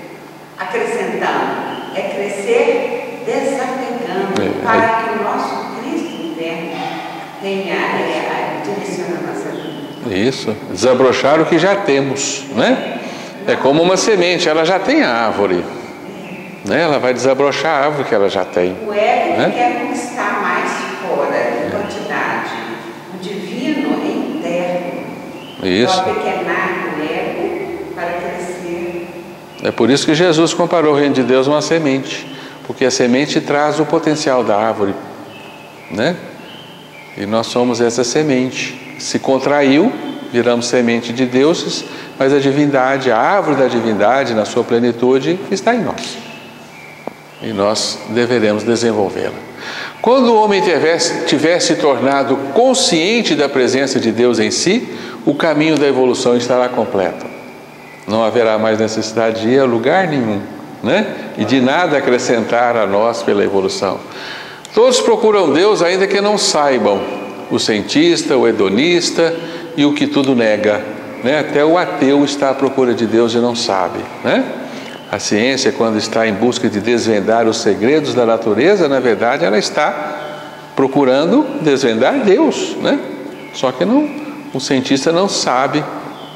acrescentando, é crescer desapegando, para que o nosso Cristo interno tenha direcionando a nossa vida. Isso, desabrochar o que já temos, né? É como uma semente, ela já tem a árvore, né? Ela vai desabrochar a árvore que ela já tem. O ego quer conquistar mais fora em quantidade, o divino é interno. Isso. Então, apequenar o ego para crescer. É por isso que Jesus comparou o reino de Deus a uma semente, porque a semente traz o potencial da árvore, né? E nós somos essa semente. Se contraiu, viramos semente de deuses, mas a divindade, a árvore da divindade, na sua plenitude, está em nós. E nós deveremos desenvolvê-la. Quando o homem tiver se tornado consciente da presença de Deus em si, o caminho da evolução estará completo. Não haverá mais necessidade de ir a lugar nenhum, né? E de nada acrescentar a nós pela evolução. Todos procuram Deus ainda que não saibam. O cientista, o hedonista e o que tudo nega, né? Até o ateu está à procura de Deus e não sabe, né? A ciência, quando está em busca de desvendar os segredos da natureza, na verdade ela está procurando desvendar Deus, né? Só que o cientista não sabe,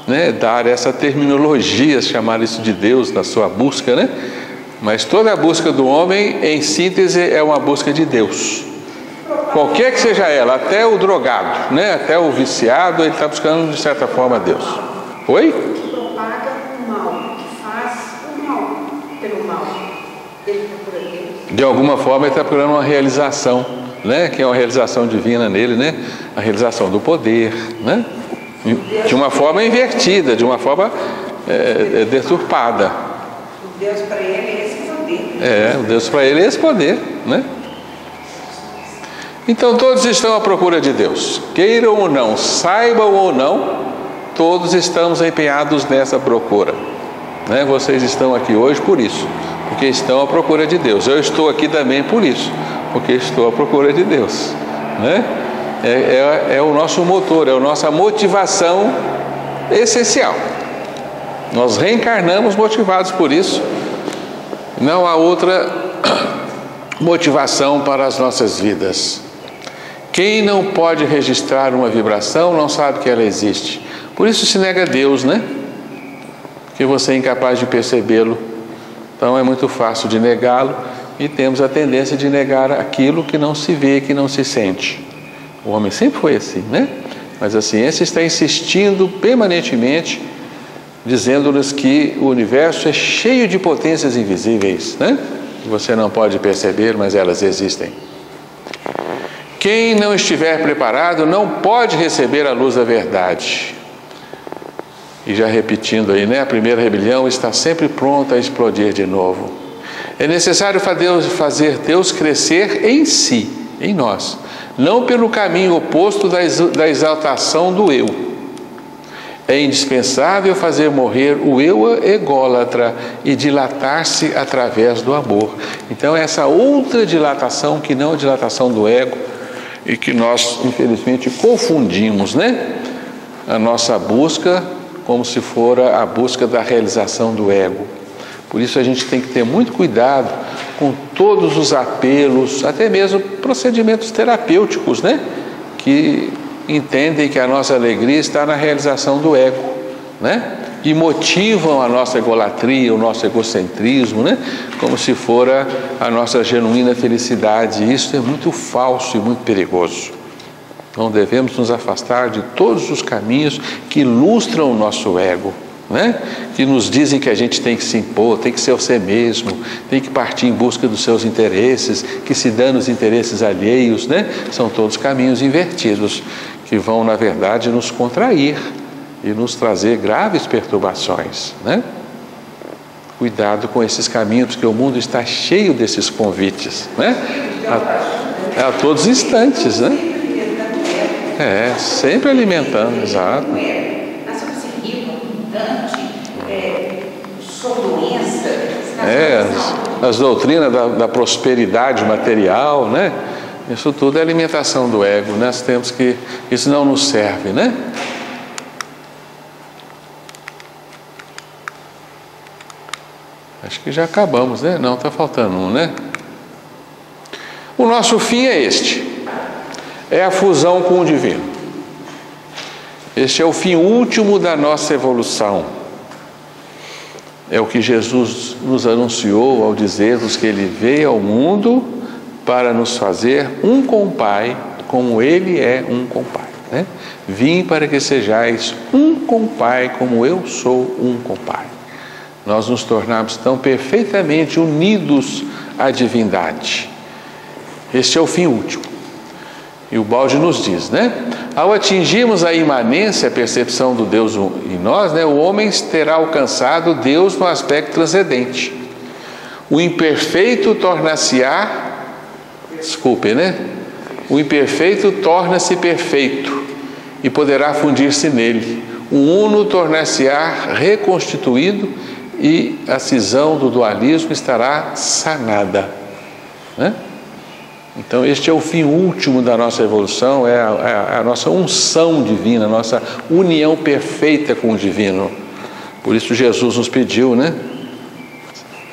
né, dar essa terminologia, chamar isso de Deus na sua busca, né? Mas toda a busca do homem, em síntese, é uma busca de Deus. Qualquer que seja ela, até o drogado, né? Até o viciado, ele está buscando de certa forma Deus. Oi? Que propaga o mal, que faz o mal pelo mal. Ele procura Deus. De alguma forma ele está procurando uma realização, né? Que é uma realização divina nele, né? A realização do poder, né? De uma forma invertida, de uma forma deturpada. O Deus para ele é esse poder. O Deus para ele é esse poder, né? Então todos estão à procura de Deus, queiram ou não, saibam ou não, todos estamos empenhados nessa procura, né? Vocês estão aqui hoje por isso, porque estão à procura de Deus. Eu estou aqui também por isso, porque estou à procura de Deus, né? É o nosso motor, é a nossa motivação essencial. Nós reencarnamos motivados por isso. Não há outra motivação para as nossas vidas. Quem não pode registrar uma vibração não sabe que ela existe. Por isso se nega a Deus, né? Porque você é incapaz de percebê-lo. Então é muito fácil de negá-lo e temos a tendência de negar aquilo que não se vê, que não se sente. O homem sempre foi assim, né? Mas a ciência está insistindo permanentemente, dizendo-nos que o universo é cheio de potências invisíveis, né? Que você não pode perceber, mas elas existem. Quem não estiver preparado não pode receber a luz da verdade. E já repetindo aí, né? A primeira rebelião está sempre pronta a explodir de novo. É necessário fazer Deus crescer em si, em nós, não pelo caminho oposto da exaltação do eu. É indispensável fazer morrer o eu ególatra e dilatar-se através do amor. Então essa outra dilatação, que não é a dilatação do ego, e que nós infelizmente confundimos, né? A nossa busca como se fora a busca da realização do ego. Por isso a gente tem que ter muito cuidado com todos os apelos, até mesmo procedimentos terapêuticos, né? Que entendem que a nossa alegria está na realização do ego, né? E motivam a nossa egolatria, o nosso egocentrismo, né? Como se fora a nossa genuína felicidade. E isso é muito falso e muito perigoso. Então devemos nos afastar de todos os caminhos que ilustram o nosso ego, né? Que nos dizem que a gente tem que se impor, tem que ser você mesmo, tem que partir em busca dos seus interesses, que se dando os interesses alheios, né? São todos caminhos invertidos, que vão, na verdade, nos contrair e nos trazer graves perturbações, né? Cuidado com esses caminhos, porque o mundo está cheio desses convites, né? A todos os instantes, né? Sempre alimentando, exato. Nós somos ricos, abundante, sou doença. As doutrinas da prosperidade material, né? Isso tudo é alimentação do ego. Nós temos que... Isso não nos serve, né? Acho que já acabamos, né? Não, está faltando um, né? O nosso fim é este. É a fusão com o divino. Este é o fim último da nossa evolução. É o que Jesus nos anunciou ao dizer-nos que Ele veio ao mundo para nos fazer um com o Pai, como Ele é um com o Pai, né? Vim para que sejais um com o Pai, como eu sou um com o Pai. Nós nos tornamos tão perfeitamente unidos à divindade. Este é o fim último. E o balde nos diz, né? Ao atingirmos a imanência, a percepção do Deus em nós, né? O homem terá alcançado Deus no aspecto transcendente. O imperfeito torna-se-á... Desculpe, né? O imperfeito torna-se perfeito e poderá fundir-se nele. O uno tornar-se-á reconstituído e a cisão do dualismo estará sanada, né? Então este é o fim último da nossa evolução, é a nossa unção divina, a nossa união perfeita com o divino. Por isso Jesus nos pediu, né?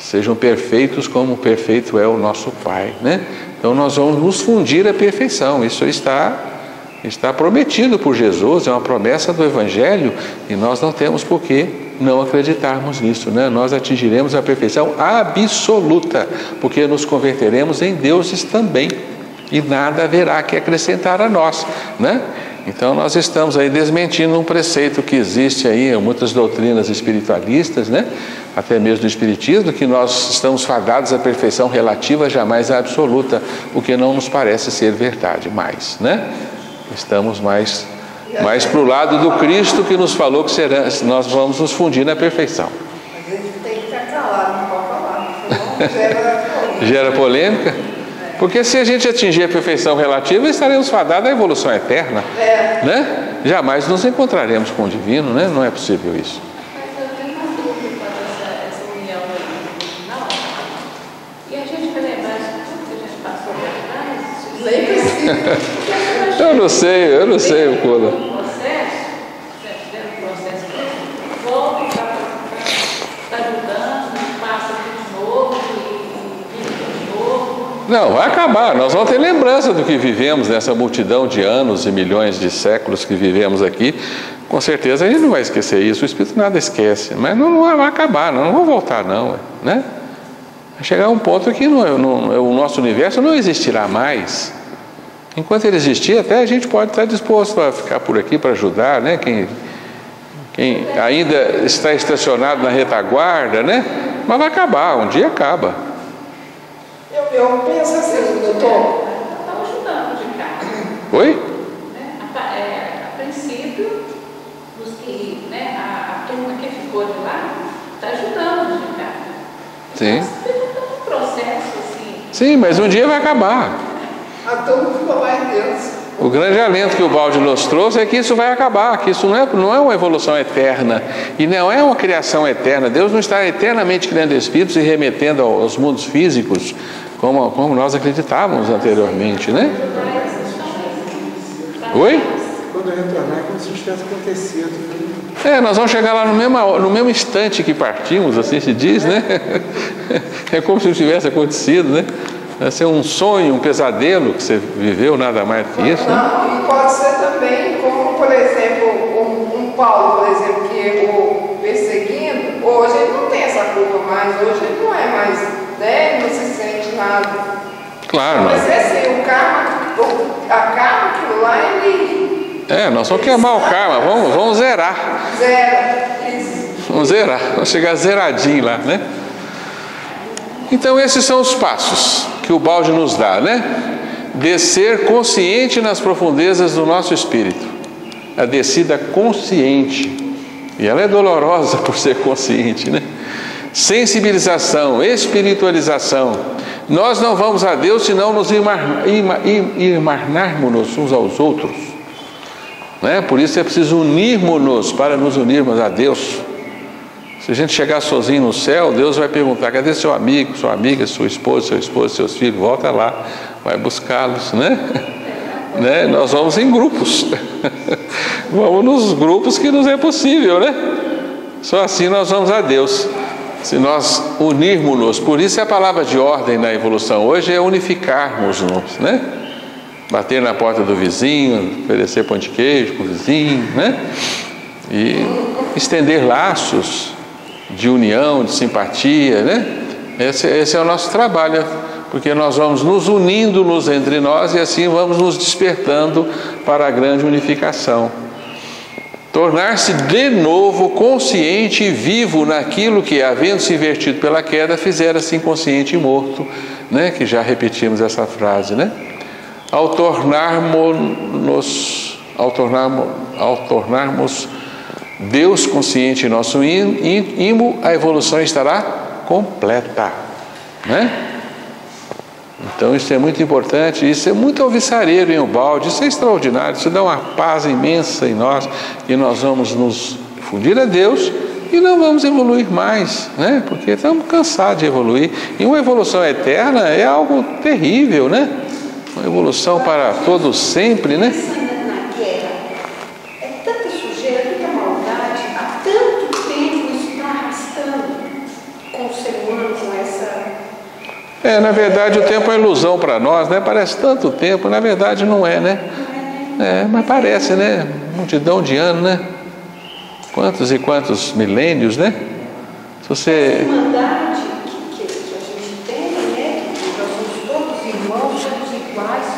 Sejam perfeitos como perfeito é o nosso Pai, né? Então nós vamos nos fundir à perfeição. Isso está prometido por Jesus, é uma promessa do Evangelho, e nós não temos por que não acreditarmos nisso, né? Nós atingiremos a perfeição absoluta, porque nos converteremos em deuses também, e nada haverá que acrescentar a nós, né? Então nós estamos aí desmentindo um preceito que existe aí em muitas doutrinas espiritualistas, né? Até mesmo do espiritismo, que nós estamos fadados à perfeição relativa, jamais à absoluta, o que não nos parece ser verdade mais, né? Estamos mais para o lado do Cristo, que nos falou que nós vamos nos fundir na perfeição. A gente tem que ficar calado, não pode falar, senão Gera polêmica? Porque se a gente atingir a perfeição relativa, estaremos fadados à evolução eterna, né? Jamais nos encontraremos com o divino, né? Não é possível isso. Mas eu tenho uma dúvida quanto essa união original. E a gente vai lembrar de tudo que a gente passou por trás? Lembre-se. Eu não sei o Cola. Um processo, volta está ajudando, passa de novo e vive de novo. Não, vai acabar. Nós vamos ter lembrança do que vivemos nessa multidão de anos e milhões de séculos que vivemos aqui. Com certeza a gente não vai esquecer isso. O Espírito nada esquece. Mas não vai acabar, não vou voltar não, né? Vai chegar um ponto que o nosso universo não existirá mais. Enquanto ele existir, até a gente pode estar disposto a ficar por aqui para ajudar, né? Quem ainda está estacionado na retaguarda, né? Mas vai acabar, um dia acaba. Eu penso assim, doutor. Estão ajudando de cá. Oi? A princípio, a turma que ficou de lá está ajudando de cá. Sim. Então, um processo assim. Sim, mas um dia vai acabar. A turma ficou lá em Deus. O grande alento que o balde nos trouxe é que isso vai acabar, que isso não é uma evolução eterna e não é uma criação eterna. Deus não está eternamente criando espíritos e remetendo aos mundos físicos como nós acreditávamos anteriormente, né? Oi? Quando retornar, como se tivesse acontecido. Nós vamos chegar lá no mesmo instante que partimos, assim se diz, né? É como se tivesse acontecido, né? Vai ser um sonho, um pesadelo que você viveu, nada mais que isso, né? Não, e pode ser também como, por exemplo, um Paulo, por exemplo, que errou perseguindo. Hoje ele não tem essa culpa mais, hoje ele não é mais, né? Ele não se sente nada. Claro, mas é assim, a karma, aquilo lá, ele... nós vamos queimar o karma, vamos zerar. Zero, isso. Vamos zerar, vamos chegar zeradinho lá, né? Então esses são os passos que o balde nos dá, né? Descer consciente nas profundezas do nosso espírito. A descida consciente. E ela é dolorosa por ser consciente, né? Sensibilização, espiritualização. Nós não vamos a Deus se não nos irmanarmos uns aos outros, né? Por isso é preciso unirmos-nos para nos unirmos a Deus. Se a gente chegar sozinho no céu, Deus vai perguntar: cadê seu amigo, sua amiga, sua esposa, seu esposo, seus filhos? Volta lá, vai buscá-los, né? Nós vamos em grupos. Vamos nos grupos que nos é possível, né? Só assim nós vamos a Deus, se nós unirmos-nos. Por isso a palavra de ordem na evolução hoje é unificarmos-nos, né? Bater na porta do vizinho, oferecer pão de queijo para o vizinho, né? E estender laços de união, de simpatia, né? Esse é o nosso trabalho, porque nós vamos nos unindo-nos entre nós e assim vamos nos despertando para a grande unificação. Tornar-se de novo consciente e vivo naquilo que, havendo se invertido pela queda, fizera-se inconsciente e morto, né? Que já repetimos essa frase, né? Ao tornarmos Deus consciente em nosso ímã, a evolução estará completa, né? Então isso é muito importante, isso é muito alvissareiro em Ubalde, isso é extraordinário, isso dá uma paz imensa em nós, e nós vamos nos fundir a Deus e não vamos evoluir mais, né? Porque estamos cansados de evoluir, e uma evolução eterna é algo terrível, né? Uma evolução para todos sempre, né? Na guerra, é tanta sujeira, tanta maldade, há tanto tempo isso está arrastando com o ser humano, com essa... Na verdade o tempo é ilusão para nós, né? Parece tanto tempo, na verdade não é, né? Mas parece, né? Multidão de anos, né? Quantos e quantos milênios, né? Se você... A irmandade que a gente tem, né? Que nós somos todos irmãos, todos iguais,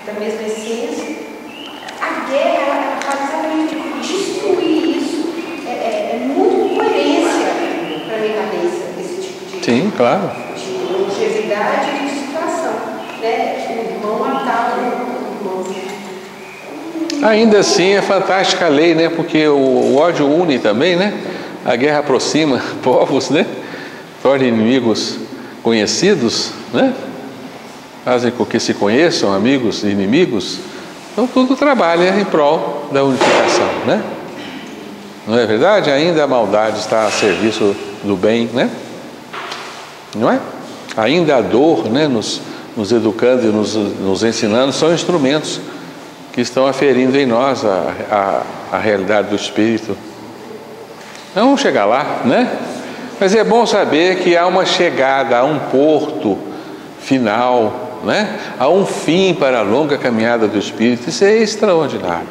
da mesma essência. A guerra, ela faz exatamente destruir isso. É muito coerência para a minha cabeça, esse tipo de... Sim, claro. longevidade de situação, né? O irmão matava o irmão. Ainda assim é fantástica a lei, né? Porque o ódio une também, né? A guerra aproxima povos, né? Torna inimigos conhecidos, né? Fazem com que se conheçam amigos e inimigos. Então tudo trabalha em prol da unificação, né? Não é verdade? Ainda a maldade está a serviço do bem, né? Não é? Ainda a dor, né, nos educando e nos ensinando, são instrumentos que estão aferindo em nós a realidade do Espírito. Não vamos chegar lá, né? Mas é bom saber que há uma chegada, há um porto final, né? Há um fim para a longa caminhada do Espírito. Isso é extraordinário.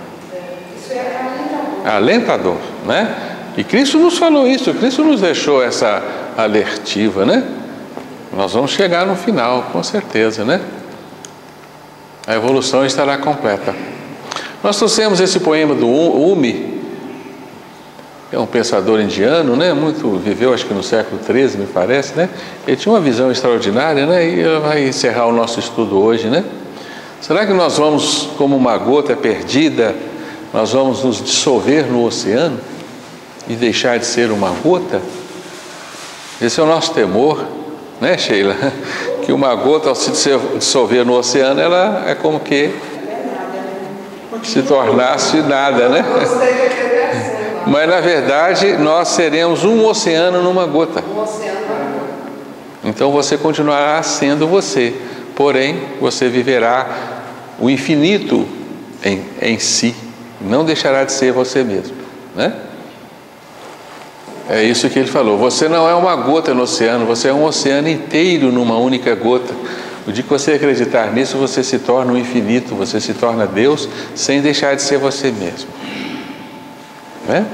Isso é alentador, né? E Cristo nos falou isso, Cristo nos deixou essa alertiva, né? Nós vamos chegar no final, com certeza, né? A evolução estará completa. Nós trouxemos esse poema do Umi, que é um pensador indiano, né? Viveu acho que no século XIII, me parece, né? Ele tinha uma visão extraordinária, né? E ele vai encerrar o nosso estudo hoje, né? Será que nós vamos, como uma gota perdida, nós vamos nos dissolver no oceano e deixar de ser uma gota? Esse é o nosso temor, né, Sheila? Que uma gota, ao se dissolver no oceano, ela é como que se tornasse nada, né? Mas na verdade nós seremos um oceano numa gota. Então você continuará sendo você, porém você viverá o infinito em si, não deixará de ser você mesmo, né? É isso que ele falou. Você não é uma gota no oceano, você é um oceano inteiro numa única gota. O dia que você acreditar nisso, você se torna o infinito, você se torna Deus, sem deixar de ser você mesmo, né?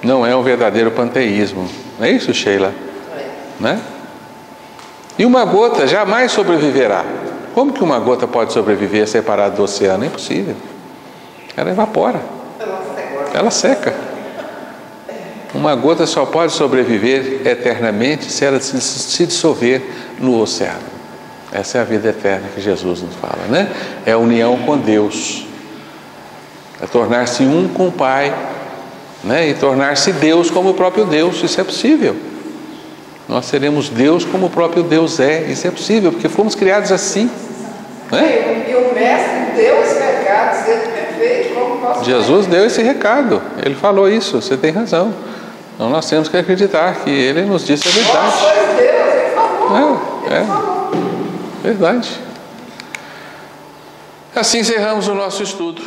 Não é um verdadeiro panteísmo. Não é isso, Sheila? Né? E uma gota jamais sobreviverá. Como que uma gota pode sobreviver separada do oceano? É impossível. Ela evapora. Ela seca. Uma gota só pode sobreviver eternamente se ela se dissolver no oceano. Essa é a vida eterna que Jesus nos fala, né? É a união com Deus. É tornar-se um com o Pai, né? E tornar-se Deus como o próprio Deus. Isso é possível. Nós seremos Deus como o próprio Deus é. Isso é possível, porque fomos criados assim, né? E o Mestre deu esse recado, ser perfeito como nosso Jesus deu esse recado. Ele falou isso, você tem razão. Então nós temos que acreditar que Ele nos disse a verdade. Nós somos Deus, Ele falou. Ele falou. Verdade. Assim encerramos o nosso estudo.